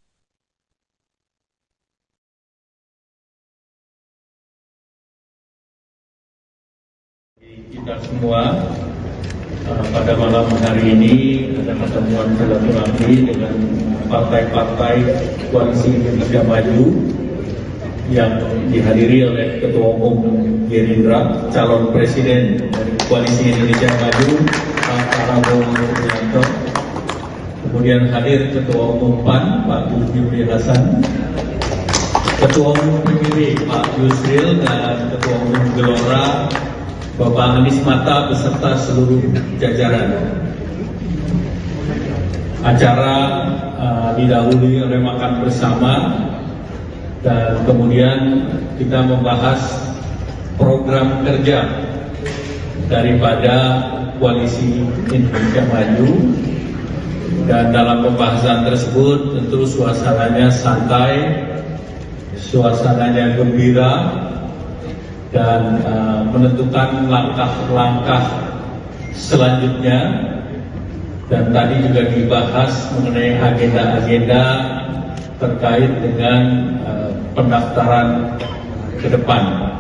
Kita semua pada malam hari ini ada pertemuan silaturahmi dengan partai-partai Koalisi Indonesia Maju yang dihadiri oleh Ketua Umum Gerindra, calon presiden dari Koalisi Indonesia Maju, Pak Prabowo Subianto. Kemudian hadir Ketua Umum PAN, Pak Zulkifli Hasan, Ketua Umum PBB, Pak Yusril, dan Ketua Umum Gelora, Bapak Anies Mata beserta seluruh jajaran. Acara didahului oleh makan bersama dan kemudian kita membahas program kerja daripada Koalisi Indonesia Maju, dan dalam pembahasan tersebut tentu suasananya santai, suasananya gembira, dan menentukan langkah-langkah selanjutnya. Dan tadi juga dibahas mengenai agenda-agenda terkait dengan pendaftaran ke depan.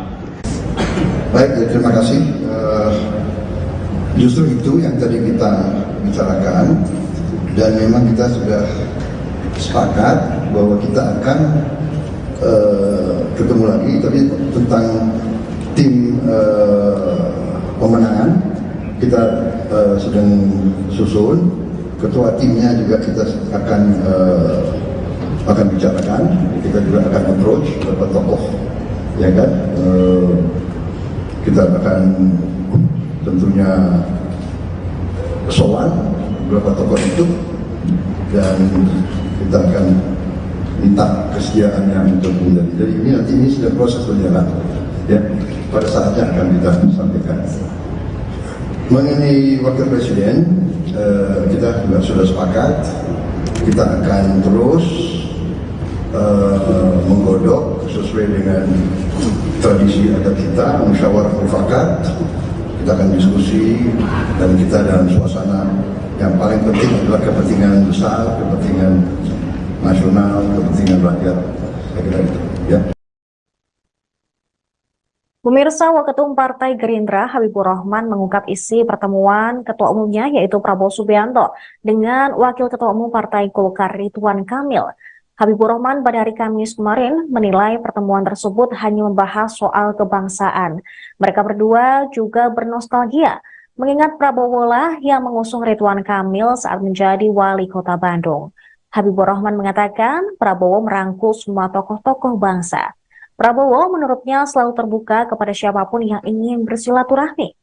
Baik, terima kasih. Justru itu yang tadi kita bicarakan, dan memang kita sudah sepakat bahwa kita akan ketemu lagi, tapi tentang tim pemenangan kita sedang susun. Ketua timnya juga kita akan bicarakan. Kita juga akan approach beberapa tokoh, ya kan. Kita akan tentunya soal beberapa tokoh itu, dan kita akan minta kesediaannya untuk menjadi. Jadi ini sudah proses berjalan, ya. Pada saatnya akan kita sampaikan. Mengenai wakil presiden, kita juga sudah sepakat. Kita akan terus menggodok sesuai dengan tradisi adat kita, musyawarah mufakat. Kita akan diskusi, dan kita dalam suasana yang paling penting adalah kepentingan besar, kepentingan nasional, kepentingan rakyat. Saya kira itu, ya. Pemirsa, Waketum Partai Gerindra Habibur Rahman mengungkap isi pertemuan ketua umumnya yaitu Prabowo Subianto dengan Wakil Ketua Umum Partai Golkar Ridwan Kamil. Habibur Rahman pada hari Kamis kemarin menilai pertemuan tersebut hanya membahas soal kebangsaan. Mereka berdua juga bernostalgia, mengingat Prabowo lah yang mengusung Ridwan Kamil saat menjadi wali kota Bandung. Habibur Rahman mengatakan Prabowo merangkul semua tokoh-tokoh bangsa. Prabowo menurutnya selalu terbuka kepada siapapun yang ingin bersilaturahmi.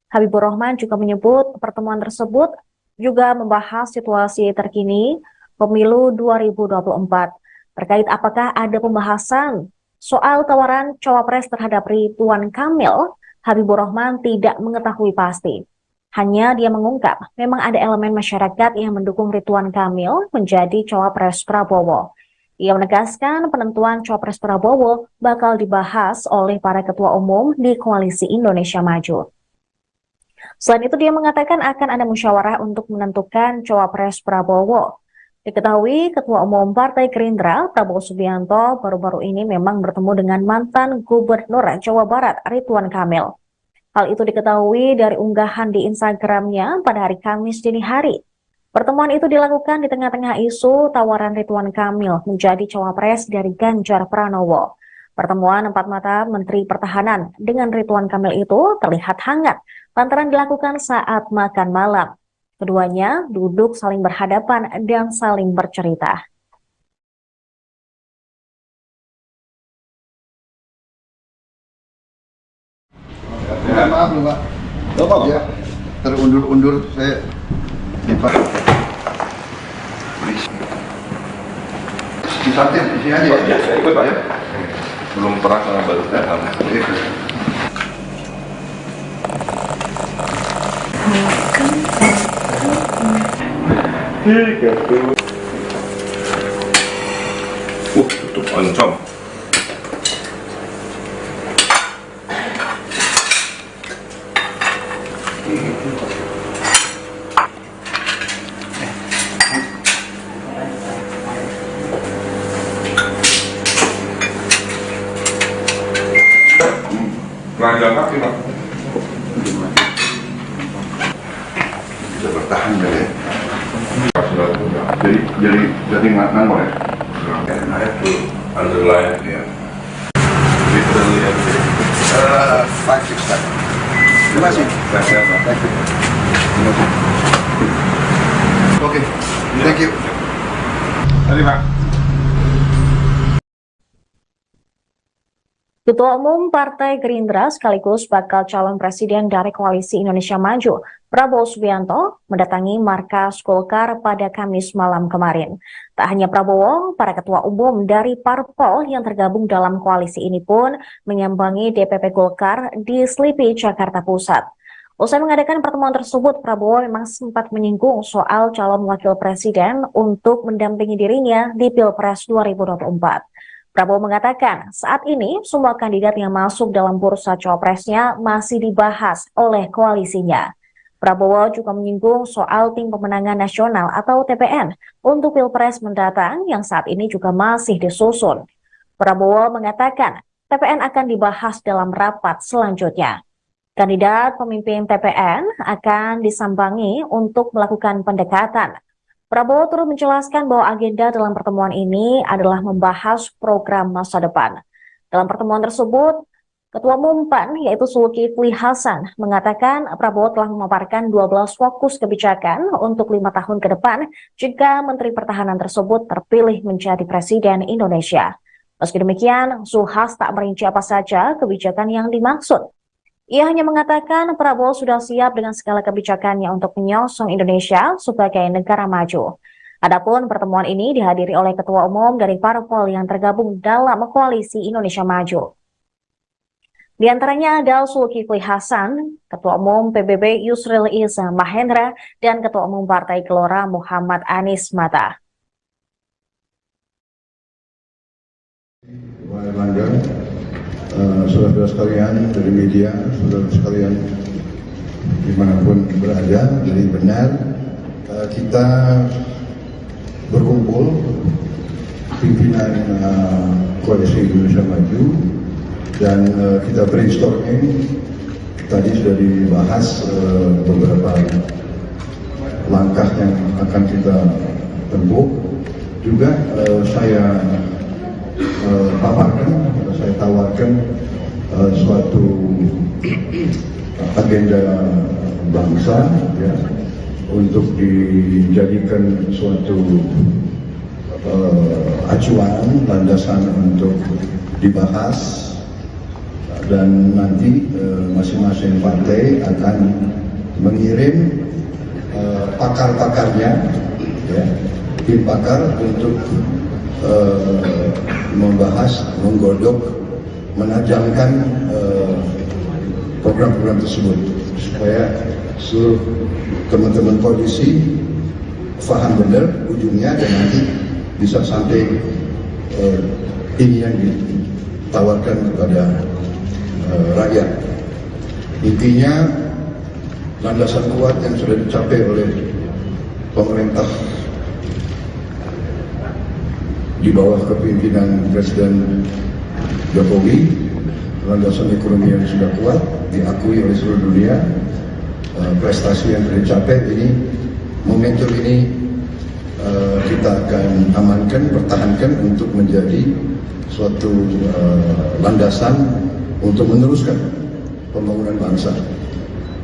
Habibur Rahman juga menyebut pertemuan tersebut juga membahas situasi terkini pemilu 2024. Terkait apakah ada pembahasan soal tawaran cawapres terhadap Ridwan Kamil, Habibur Rahman tidak mengetahui pasti. Hanya dia mengungkap memang ada elemen masyarakat yang mendukung Ridwan Kamil menjadi cawapres Prabowo. Ia menegaskan penentuan cawapres Prabowo bakal dibahas oleh para ketua umum di Koalisi Indonesia Maju. Selain itu, dia mengatakan akan ada musyawarah untuk menentukan cawapres Prabowo. Diketahui Ketua Umum Partai Gerindra Prabowo Subianto baru-baru ini memang bertemu dengan mantan Gubernur Jawa Barat Ridwan Kamil. Hal itu diketahui dari unggahan di Instagramnya pada hari Kamis dini hari. Pertemuan itu dilakukan di tengah-tengah isu tawaran Ridwan Kamil menjadi cawapres dari Ganjar Pranowo. Pertemuan empat mata Menteri Pertahanan dengan Ridwan Kamil itu terlihat hangat lantaran dilakukan saat makan malam. Keduanya duduk saling berhadapan dan saling bercerita. Maaf loh Pak. Ya, terundur-undur saya disantin di sini aja ya. Saya ikut Pak ya. Belum pernah sama baru datang. Tutup oncom. Jalan kaki Pak. Bisa bertahan ya. Jadi nganggur ya. I have to underline here. Literally everything. 5-6 time. Terima kasih. Thank you. Oke, thank you. Tadi Pak. Ketua Umum Partai Gerindra sekaligus bakal calon presiden dari Koalisi Indonesia Maju, Prabowo Subianto, mendatangi markas Golkar pada Kamis malam kemarin. Tak hanya Prabowo, para ketua umum dari parpol yang tergabung dalam koalisi ini pun menyambangi DPP Golkar di Slipi, Jakarta Pusat. Usai mengadakan pertemuan tersebut, Prabowo memang sempat menyinggung soal calon wakil presiden untuk mendampingi dirinya di Pilpres 2024. Prabowo mengatakan saat ini semua kandidat yang masuk dalam bursa cawapresnya masih dibahas oleh koalisinya. Prabowo juga menyinggung soal tim pemenangan nasional atau TPN untuk Pilpres mendatang yang saat ini juga masih disusun. Prabowo mengatakan TPN akan dibahas dalam rapat selanjutnya. Kandidat pemimpin TPN akan disambangi untuk melakukan pendekatan. Prabowo turut menjelaskan bahwa agenda dalam pertemuan ini adalah membahas program masa depan. Dalam pertemuan tersebut, Ketua Umum PAN yaitu Zulkifli Hasan mengatakan Prabowo telah memaparkan 12 fokus kebijakan untuk 5 tahun ke depan jika Menteri Pertahanan tersebut terpilih menjadi Presiden Indonesia. Meski demikian, Zulhas tak merinci apa saja kebijakan yang dimaksud. Ia hanya mengatakan Prabowo sudah siap dengan segala kebijakannya untuk menyongsong Indonesia sebagai negara maju. Adapun pertemuan ini dihadiri oleh ketua umum dari parpol yang tergabung dalam Koalisi Indonesia Maju. Di antaranya ada Zulkifli Hasan, Ketua Umum PBB Yusril Iza Mahendra, dan Ketua Umum Partai Gelora Muhammad Anies Mata. Saudara-saudara sekalian dari media, saudara sekalian dimanapun berada, jadi benar kita berkumpul pimpinan Koalisi Indonesia Maju Dan kita brainstorming, tadi sudah dibahas beberapa langkah yang akan kita tempuh. Juga saya paparkan, saya tawarkan suatu agenda bangsa ya, untuk dijadikan suatu acuan, landasan untuk dibahas, dan nanti masing-masing partai akan mengirim pakar-pakarnya, ya, tim pakar untuk membahas, menggodok, menajamkan program-program tersebut supaya seluruh teman-teman koalisi paham benar ujungnya, dan nanti bisa sampai ini yang ditawarkan kepada rakyat. Intinya landasan kuat yang sudah dicapai oleh pemerintah di bawah kepemimpinan Presiden Jokowi, landasan ekonomi yang sudah kuat, diakui oleh seluruh dunia, prestasi yang sudah dicapai, ini momentum ini kita akan amankan, pertahankan untuk menjadi suatu landasan untuk meneruskan pembangunan bangsa.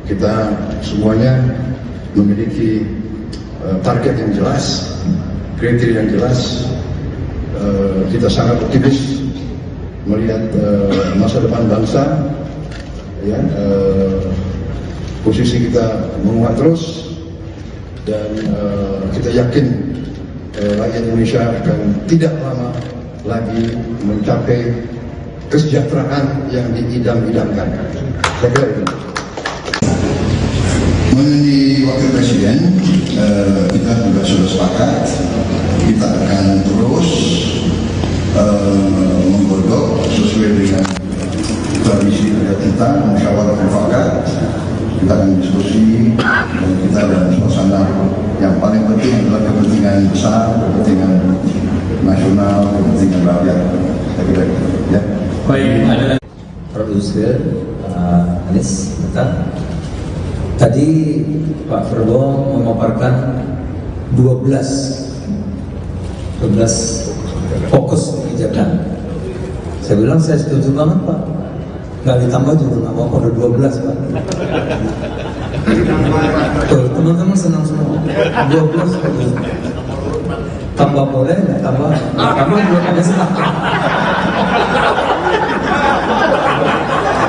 Kita semuanya memiliki target yang jelas, kriteria yang jelas. Kita sangat optimis melihat masa depan bangsa, ya, posisi kita menguat terus, dan kita yakin rakyat Indonesia akan tidak lama lagi mencapai kesejahteraan yang diidam-idamkan. Saya kira itu. Mengenai wakil presiden, kita juga sudah sepakat, kita akan terus menggodok sesuai dengan tradisi adat kita, musyawarah mufakat. Kita akan diskusi, dan kita dalam suasana yang paling penting adalah kepentingan besar, kepentingan nasional, kepentingan rakyat. Saya kira itu, ya. Baik, ada produser Anies, betul. Tadi Pak Prabowo memaparkan 12 fokus kebijakan. Saya bilang saya setuju banget Pak. Nggak ditambah juga nggak apa-apa, udah 12 Pak. Tuh, teman-teman senang semua. 12 fokus. Tambah boleh, nggak tambah? Tambah juga ada senang.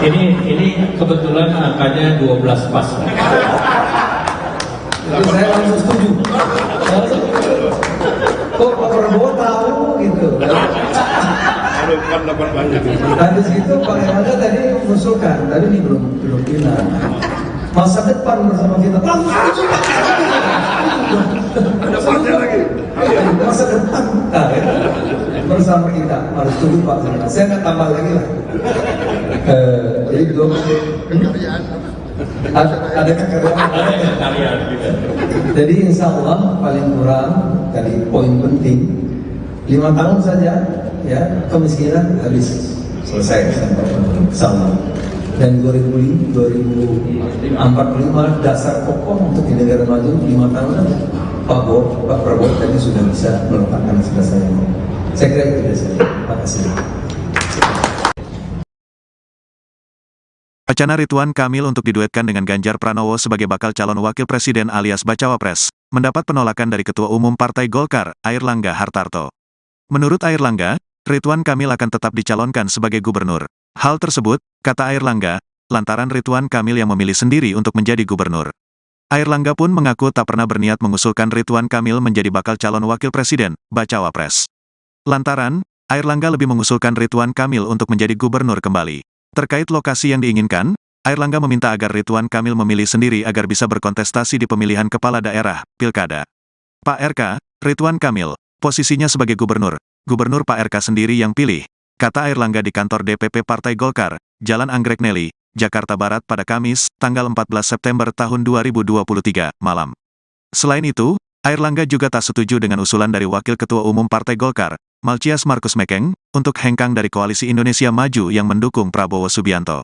Ini kebetulan angkanya 12 pas. Jadi saya langsung setuju. Kok Pak Prabowo tahu gitu? Habis itu Pak Erlangga tadi mengusulkan, tapi ini belum final. Masa depan bersama kita. Ada partnya lagi. Masa depan bersama kita, harus tunggu Pak. Saya nggak tambah lagi lah. Jadi belum ada kekayaan. Jadi insya Allah paling kurang tadi poin penting 5 tahun saja ya kemiskinan habis selesai sama. Dan 2045 dasar pokok untuk di negara maju 5 tahun Pak Prabowo tadi sudah bisa meletakkan selesai. Saya kira itu saja. Terima kasih. Wacana Ridwan Kamil untuk diduetkan dengan Ganjar Pranowo sebagai bakal calon wakil presiden alias Bacawa Pres, mendapat penolakan dari Ketua Umum Partai Golkar, Airlangga Hartarto. Menurut Airlangga, Ridwan Kamil akan tetap dicalonkan sebagai gubernur. Hal tersebut, kata Airlangga, lantaran Ridwan Kamil yang memilih sendiri untuk menjadi gubernur. Airlangga pun mengaku tak pernah berniat mengusulkan Ridwan Kamil menjadi bakal calon wakil presiden, Bacawa Pres. Lantaran, Airlangga lebih mengusulkan Ridwan Kamil untuk menjadi gubernur kembali. Terkait lokasi yang diinginkan, Airlangga meminta agar Ridwan Kamil memilih sendiri agar bisa berkontestasi di pemilihan kepala daerah, Pilkada. Pak RK, Ridwan Kamil, posisinya sebagai gubernur Pak RK sendiri yang pilih, kata Airlangga di kantor DPP Partai Golkar, Jalan Anggrek Neli, Jakarta Barat pada Kamis, tanggal 14 September tahun 2023, malam. Selain itu, Airlangga juga tak setuju dengan usulan dari Wakil Ketua Umum Partai Golkar, Malchias Markus Mekeng, untuk hengkang dari Koalisi Indonesia Maju yang mendukung Prabowo Subianto.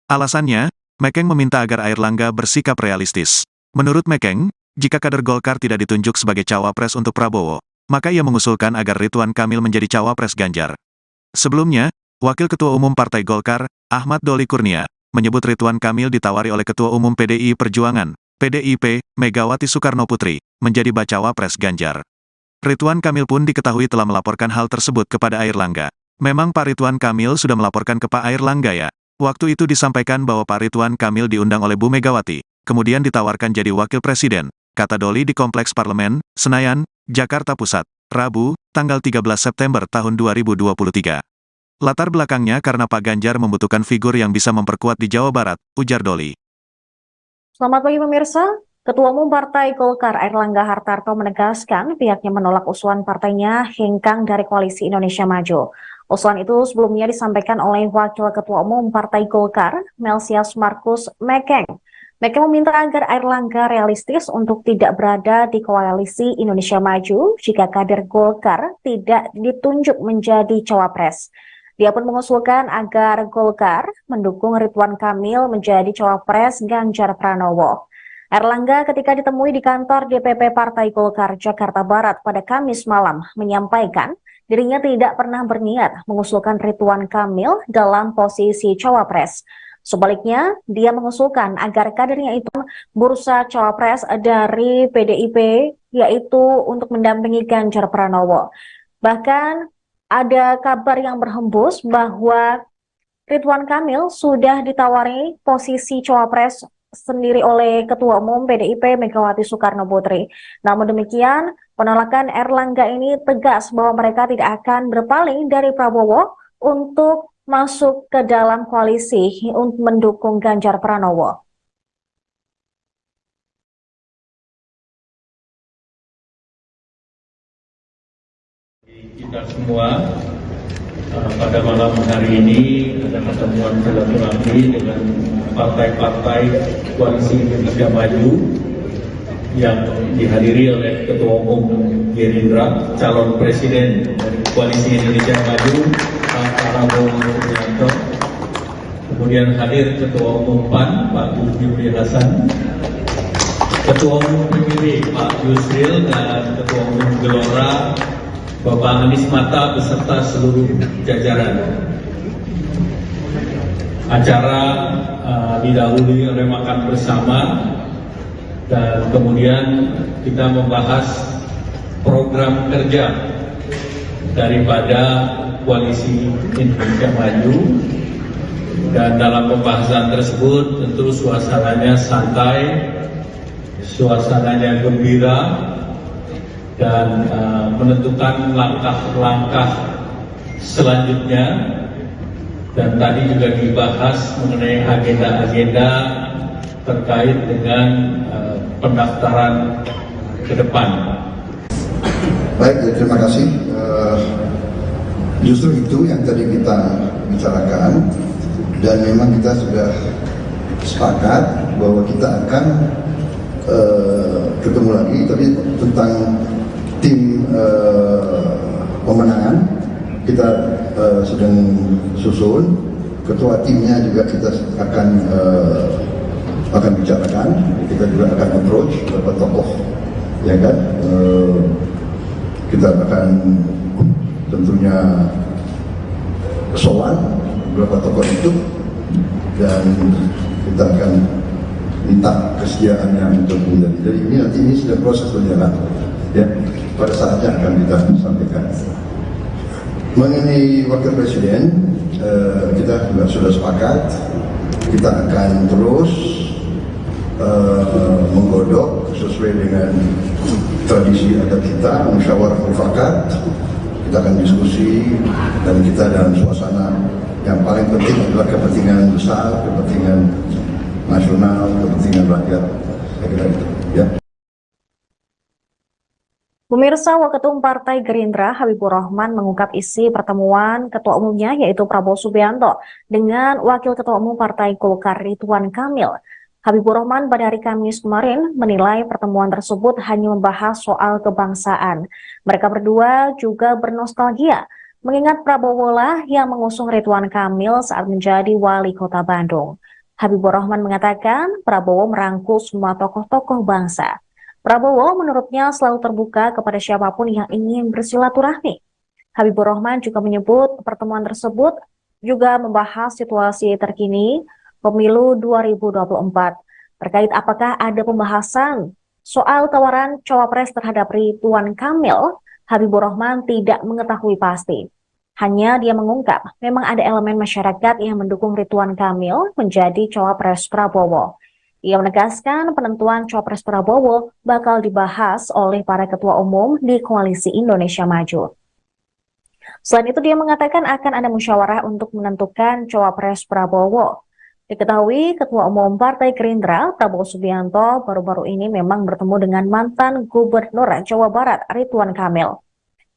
Alasannya, Mekeng meminta agar Airlangga bersikap realistis. Menurut Mekeng, jika kader Golkar tidak ditunjuk sebagai cawapres untuk Prabowo, maka ia mengusulkan agar Ridwan Kamil menjadi cawapres Ganjar. Sebelumnya, Wakil Ketua Umum Partai Golkar, Ahmad Doli Kurnia, menyebut Ridwan Kamil ditawari oleh Ketua Umum PDI Perjuangan, PDIP, Megawati Soekarnoputri, menjadi bacawa pres Ganjar. Ridwan Kamil pun diketahui telah melaporkan hal tersebut kepada Airlangga. Memang Pak Ridwan Kamil sudah melaporkan ke Pak Airlangga ya? Waktu itu disampaikan bahwa Pak Ridwan Kamil diundang oleh Bu Megawati, kemudian ditawarkan jadi wakil presiden, kata Doli di Kompleks Parlemen, Senayan, Jakarta Pusat, Rabu, tanggal 13 September tahun 2023. Latar belakangnya karena Pak Ganjar membutuhkan figur yang bisa memperkuat di Jawa Barat, ujar Doli. Selamat pagi pemirsa. Ketua Umum Partai Golkar Airlangga Hartarto menegaskan pihaknya menolak usulan partainya hengkang dari Koalisi Indonesia Maju. Usulan itu sebelumnya disampaikan oleh Wakil Ketua Umum Partai Golkar, Malchias Markus Mekeng. Mekeng meminta agar Airlangga realistis untuk tidak berada di Koalisi Indonesia Maju jika kader Golkar tidak ditunjuk menjadi cawapres. Dia pun mengusulkan agar Golkar mendukung Ridwan Kamil menjadi cawapres Ganjar Pranowo. Airlangga ketika ditemui di kantor DPP Partai Golkar Jakarta Barat pada Kamis malam menyampaikan dirinya tidak pernah berniat mengusulkan Ridwan Kamil dalam posisi cawapres. Sebaliknya, dia mengusulkan agar kadernya itu bursa cawapres dari PDIP, yaitu untuk mendampingi Ganjar Pranowo. Bahkan ada kabar yang berhembus bahwa Ridwan Kamil sudah ditawari posisi cawapres sendiri oleh Ketua Umum PDIP Megawati Soekarnoputri. Namun demikian, penolakan Airlangga ini tegas bahwa mereka tidak akan berpaling dari Prabowo untuk masuk ke dalam koalisi untuk mendukung Ganjar Pranowo. Kita semua pada malam hari ini ada pertemuan silaturahmi dengan partai-partai Koalisi Indonesia Maju yang dihadiri oleh Ketua Umum Gerindra, calon presiden dari Koalisi Indonesia Maju, Pak Prabowo Subianto. Kemudian hadir Ketua Umum PAN, Pak Zulkifli Hasan, Ketua Umum PBB, Pak Yusril, dan Ketua Umum Gelora, Bapak Anies Mata beserta seluruh jajaran. Acara didahului oleh makan bersama dan kemudian kita membahas program kerja daripada Koalisi Indonesia Maju, dan dalam pembahasan tersebut tentu suasananya santai, suasananya gembira, dan menentukan langkah-langkah selanjutnya. Dan tadi juga dibahas mengenai agenda-agenda terkait dengan pendaftaran ke depan. Baik, terima kasih. Justru itu yang tadi kita bicarakan, dan memang kita sudah sepakat bahwa kita akan ketemu lagi, tapi tentang tim pemenangan kita sedang susun. Ketua timnya juga kita akan bicarakan. Kita juga akan approach beberapa tokoh, ya kan. Kita akan tentunya soal beberapa tokoh itu, dan kita akan minta kesediaannya untuk menjadi. Jadi ini sudah proses berjalan, ya. Pada saatnya akan kita sampaikan. Mengenai wakil presiden, kita juga sudah sepakat, kita akan terus menggodok sesuai dengan tradisi adat kita, musyawarah mufakat. Kita akan diskusi, dan kita dalam suasana yang paling penting adalah kepentingan besar, kepentingan nasional, kepentingan rakyat. Saya kira itu, ya. Pemirsa, Waketum Partai Gerindra Habibur Rahman mengungkap isi pertemuan ketua umumnya yaitu Prabowo Subianto dengan Wakil Ketua Umum Partai Golkar Ridwan Kamil. Habibur Rahman pada hari Kamis kemarin menilai pertemuan tersebut hanya membahas soal kebangsaan. Mereka berdua juga bernostalgia, mengingat Prabowo lah yang mengusung Ridwan Kamil saat menjadi wali kota Bandung. Habibur Rahman mengatakan Prabowo merangkul semua tokoh-tokoh bangsa. Prabowo menurutnya selalu terbuka kepada siapapun yang ingin bersilaturahmi. Habibur Rahman juga menyebut pertemuan tersebut juga membahas situasi terkini Pemilu 2024, terkait apakah ada pembahasan soal tawaran cawapres terhadap Ridwan Kamil. Habibur Rahman tidak mengetahui pasti. Hanya dia mengungkap memang ada elemen masyarakat yang mendukung Ridwan Kamil menjadi cawapres Prabowo. Ia menegaskan penentuan cawapres Prabowo bakal dibahas oleh para ketua umum di Koalisi Indonesia Maju. Selain itu dia mengatakan akan ada musyawarah untuk menentukan cawapres Prabowo. Diketahui Ketua Umum Partai Gerindra, Prabowo Subianto, baru-baru ini memang bertemu dengan mantan Gubernur Jawa Barat, Ridwan Kamil.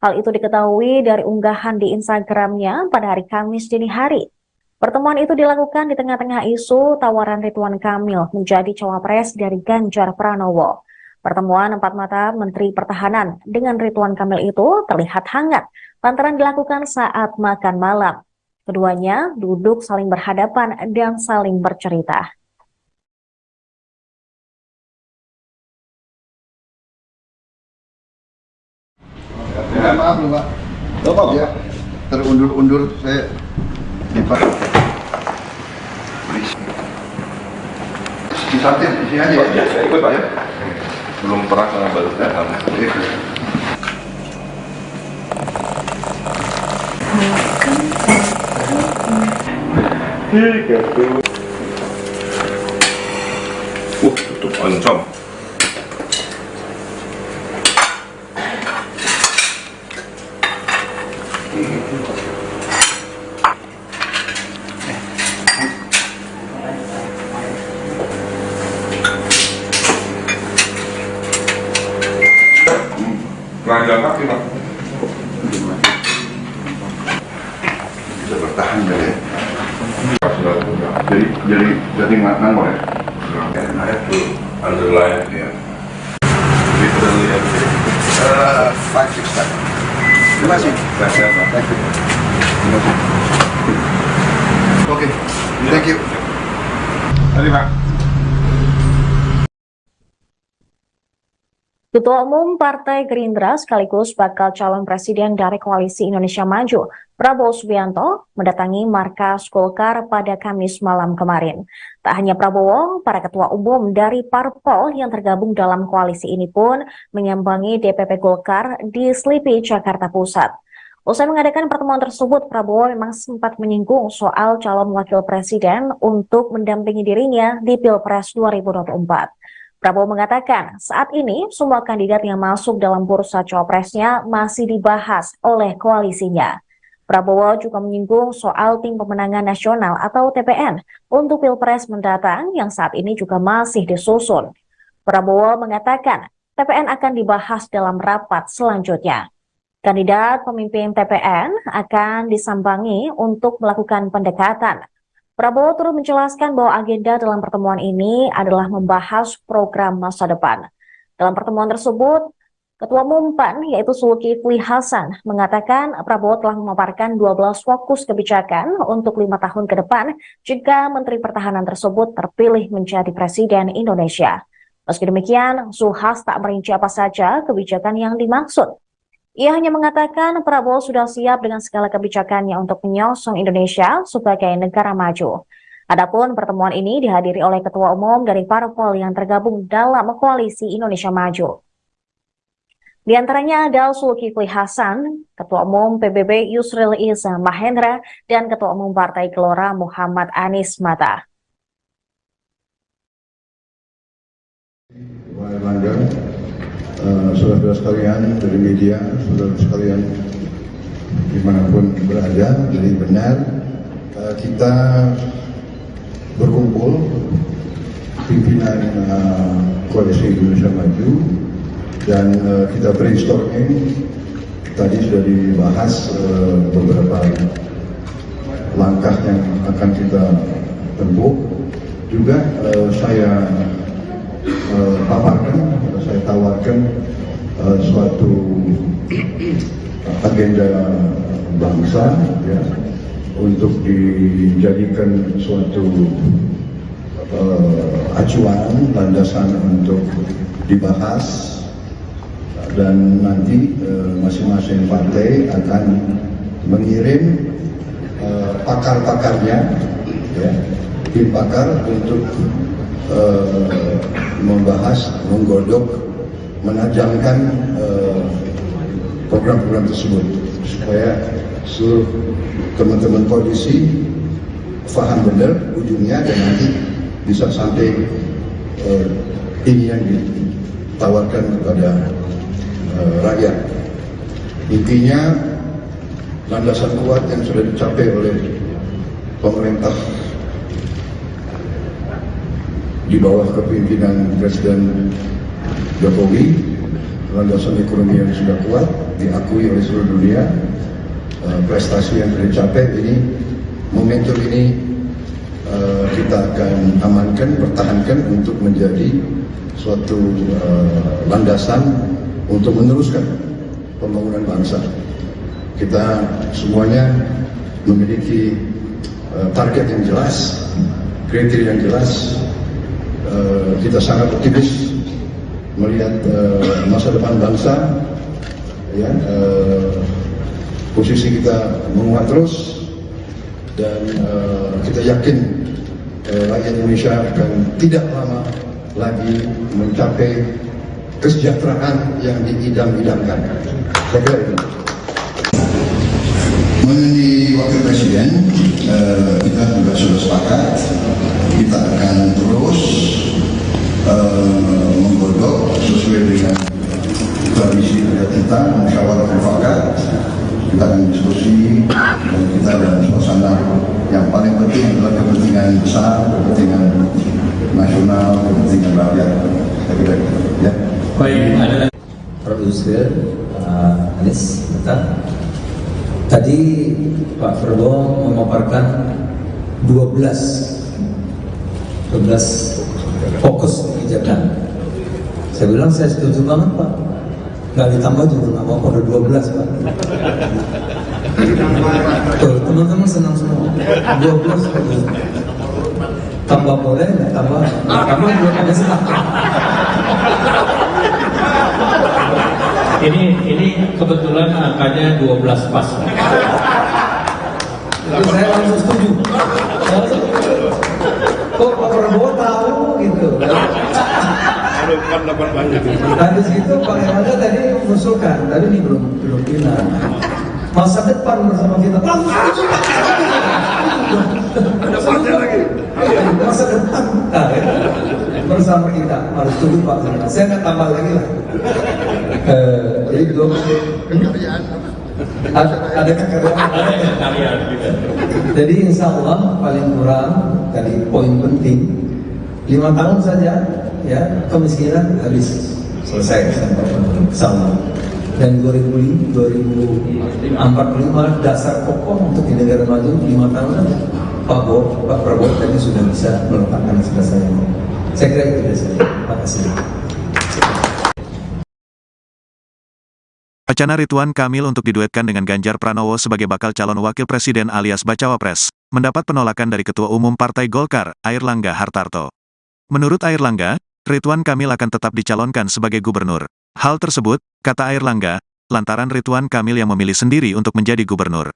Hal itu diketahui dari unggahan di Instagramnya pada hari Kamis dini hari. Pertemuan itu dilakukan di tengah-tengah isu tawaran Ridwan Kamil menjadi cawapres dari Ganjar Pranowo. Pertemuan empat mata Menteri Pertahanan dengan Ridwan Kamil itu terlihat hangat lantaran dilakukan saat makan malam. Keduanya duduk saling berhadapan dan saling bercerita. Ya, maaf loh Pak. Ya, terundur-undur saya dipakai. Disantin di sini aja ya. Saya ikut Pak ya. Belum pernah sama baru datang. tutup oncom. Jalan kaki Pak. Bisa bertahan ya. Jadi nganggur ya. And I have to underline here. Literally everything. 5-6 time. Terima kasih. Thank you. Terima kasih. Oke, thank you. Tadi Pak. Ketua Umum Partai Gerindra sekaligus bakal calon presiden dari Koalisi Indonesia Maju, Prabowo Subianto, mendatangi markas Golkar pada Kamis malam kemarin. Tak hanya Prabowo, para ketua umum dari parpol yang tergabung dalam koalisi ini pun menyambangi DPP Golkar di Slipi, Jakarta Pusat. Usai mengadakan pertemuan tersebut, Prabowo memang sempat menyinggung soal calon wakil presiden untuk mendampingi dirinya di Pilpres 2024. Prabowo mengatakan saat ini semua kandidat yang masuk dalam bursa cawapresnya masih dibahas oleh koalisinya. Prabowo juga menyinggung soal tim pemenangan nasional atau TPN untuk Pilpres mendatang yang saat ini juga masih disusun. Prabowo mengatakan TPN akan dibahas dalam rapat selanjutnya. Kandidat pemimpin TPN akan disambangi untuk melakukan pendekatan. Prabowo turut menjelaskan bahwa agenda dalam pertemuan ini adalah membahas program masa depan. Dalam pertemuan tersebut, Ketua Umum PAN yaitu Zulkifli Hasan mengatakan Prabowo telah memaparkan 12 fokus kebijakan untuk 5 tahun ke depan jika Menteri Pertahanan tersebut terpilih menjadi Presiden Indonesia. Meski demikian, Zulhas tak merinci apa saja kebijakan yang dimaksud. Ia hanya mengatakan Prabowo sudah siap dengan segala kebijakannya untuk menyongsong Indonesia sebagai negara maju. Adapun pertemuan ini dihadiri oleh ketua umum dari parpol yang tergabung dalam Koalisi Indonesia Maju. Di antaranya ada Zulkifli Hasan, Ketua Umum PBB Yusril Iza Mahendra, dan Ketua Umum Partai Gelora Muhammad Anies Mata. Saudara-saudara sekalian dari media, saudara sekalian dimanapun berada, jadi benar kita berkumpul pimpinan Koalisi Indonesia Maju dan kita brainstorming. Tadi sudah dibahas beberapa langkah yang akan kita tempuh juga saya paparkan, saya tawarkan suatu agenda bangsa ya, untuk dijadikan suatu acuan, landasan untuk dibahas, dan nanti masing-masing partai akan mengirim pakar-pakarnya, ya, tim pakar untuk membahas, menggodok, menajamkan program-program tersebut supaya seluruh teman-teman koalisi paham benar ujungnya dan nanti bisa sampai ini yang ditawarkan kepada rakyat. Intinya landasan kuat yang sudah dicapai oleh pemerintah di bawah kepemimpinan Presiden Jokowi, landasan ekonomi yang sudah kuat diakui oleh seluruh dunia, prestasi yang sudah dicapai ini, momentum ini kita akan amankan, pertahankan untuk menjadi suatu landasan untuk meneruskan pembangunan bangsa. Kita semuanya memiliki target yang jelas, kriteria yang jelas. Kita sangat optimis melihat masa depan bangsa, ya, posisi kita menguat terus, dan kita yakin rakyat Indonesia akan tidak lama lagi mencapai kesejahteraan yang diidam-idamkan. Saya kira itu. Mengenai wakil presiden, kita juga sudah sepakat kita akan terus menggodok sesuai dengan tradisi kita, musyawarah mufakat. Kita akan diskusi, dan kita dalam suasana yang paling penting adalah kepentingan besar, kepentingan nasional, kepentingan rakyat. Saya kira itu, ya. Baik, ada produser Anies, betul. Tadi Pak Prabowo memaparkan 12 fokus kebijakan. Saya bilang saya setuju banget Pak. Nggak ditambah juga nggak apa-apa, udah 12 Pak. Tuh, teman-teman senang semua. 12 fokus. Tambah boleh, nggak tambah juga ada sepakat. Ini kebetulan angkanya 12 pas. Itu saya langsung setuju. Kok Pak Prabowo tahu gitu? Habis itu Pak Erlangga tadi mengusulkan, tapi ini belum bilang masa depan bersama kita. Ada partai lagi. Masa depan bersama kita harus tunggu Pak. Saya nggak tambah lagi lah. Jadi belum ada kekayaan. Jadi insya Allah paling kurang tadi poin penting 5 tahun saja ya kemiskinan habis selesai sama. Dan 2045 dasar pokok untuk di negara maju 5 tahun aja. Pak Prabowo tadi sudah bisa meletakkan selesai. Saya kira itu saja. Terima kasih. Wacana Ridwan Kamil untuk diduetkan dengan Ganjar Pranowo sebagai bakal calon wakil presiden alias Bacawa Pres, mendapat penolakan dari Ketua Umum Partai Golkar, Airlangga Hartarto. Menurut Airlangga, Ridwan Kamil akan tetap dicalonkan sebagai gubernur. Hal tersebut, kata Airlangga, lantaran Ridwan Kamil yang memilih sendiri untuk menjadi gubernur.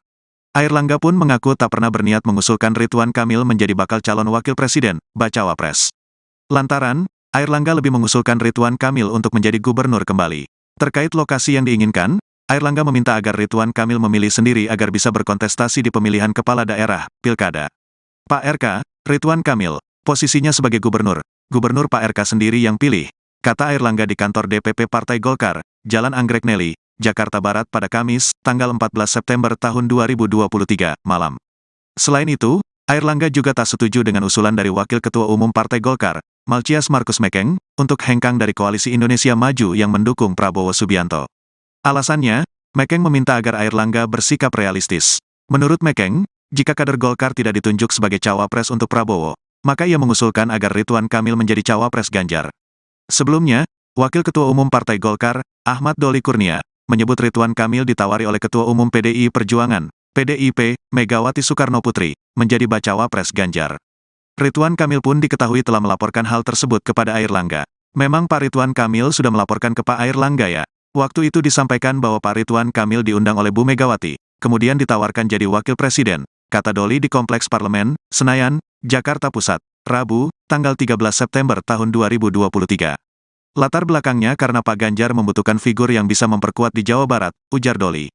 Airlangga pun mengaku tak pernah berniat mengusulkan Ridwan Kamil menjadi bakal calon wakil presiden, Bacawa Pres. Lantaran, Airlangga lebih mengusulkan Ridwan Kamil untuk menjadi gubernur kembali. Terkait lokasi yang diinginkan, Airlangga meminta agar Ridwan Kamil memilih sendiri agar bisa berkontestasi di pemilihan kepala daerah, Pilkada. Pak RK, Ridwan Kamil, posisinya sebagai gubernur Pak RK sendiri yang pilih, kata Airlangga di kantor DPP Partai Golkar, Jalan Anggrek Neli, Jakarta Barat pada Kamis, tanggal 14 September tahun 2023, malam. Selain itu, Airlangga juga tak setuju dengan usulan dari Wakil Ketua Umum Partai Golkar, Malchias Markus Mekeng, untuk hengkang dari Koalisi Indonesia Maju yang mendukung Prabowo Subianto. Alasannya, Mekeng meminta agar Airlangga bersikap realistis. Menurut Mekeng, jika kader Golkar tidak ditunjuk sebagai cawapres untuk Prabowo, maka ia mengusulkan agar Ridwan Kamil menjadi cawapres Ganjar. Sebelumnya, Wakil Ketua Umum Partai Golkar, Ahmad Doli Kurnia, menyebut Ridwan Kamil ditawari oleh Ketua Umum PDI Perjuangan, PDIP, Megawati Soekarnoputri, menjadi bacawa pres Ganjar. Ridwan Kamil pun diketahui telah melaporkan hal tersebut kepada Airlangga. Memang Pak Ridwan Kamil sudah melaporkan ke Pak Airlangga ya? Waktu itu disampaikan bahwa Pak Ridwan Kamil diundang oleh Bu Megawati, kemudian ditawarkan jadi wakil presiden, kata Doli di Kompleks Parlemen, Senayan, Jakarta Pusat, Rabu, tanggal 13 September tahun 2023. Latar belakangnya karena Pak Ganjar membutuhkan figur yang bisa memperkuat di Jawa Barat, ujar Doli.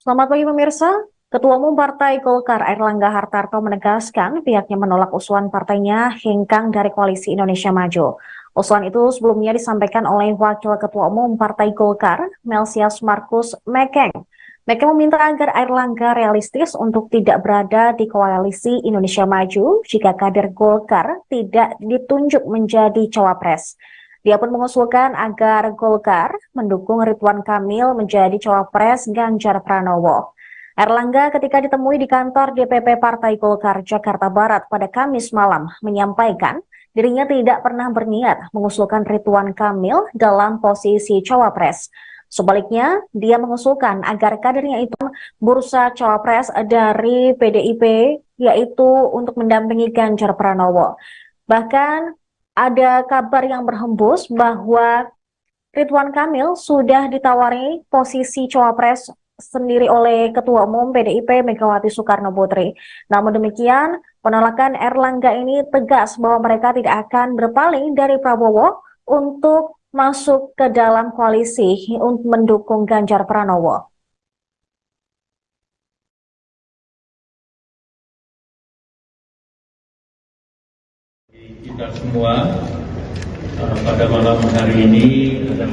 Selamat pagi pemirsa. Ketua Umum Partai Golkar Airlangga Hartarto menegaskan pihaknya menolak usulan partainya hengkang dari Koalisi Indonesia Maju. Usulan itu sebelumnya disampaikan oleh Wakil Ketua Umum Partai Golkar, Melsias Markus Mekeng. Mekeng meminta agar Airlangga realistis untuk tidak berada di Koalisi Indonesia Maju jika kader Golkar tidak ditunjuk menjadi cawapres. Dia pun mengusulkan agar Golkar mendukung Ridwan Kamil menjadi cawapres Ganjar Pranowo. Airlangga ketika ditemui di kantor DPP Partai Golkar Jakarta Barat pada Kamis malam menyampaikan dirinya tidak pernah berniat mengusulkan Ridwan Kamil dalam posisi cawapres. Sebaliknya, dia mengusulkan agar kadernya itu bursa cawapres dari PDIP, yaitu untuk mendampingi Ganjar Pranowo. Bahkan ada kabar yang berhembus bahwa Ridwan Kamil sudah ditawari posisi cawapres sendiri oleh Ketua Umum PDIP Megawati Soekarnoputri. Namun demikian, penolakan Airlangga ini tegas bahwa mereka tidak akan berpaling dari Prabowo untuk masuk ke dalam koalisi untuk mendukung Ganjar Pranowo. Kita semua pada malam hari ini adalah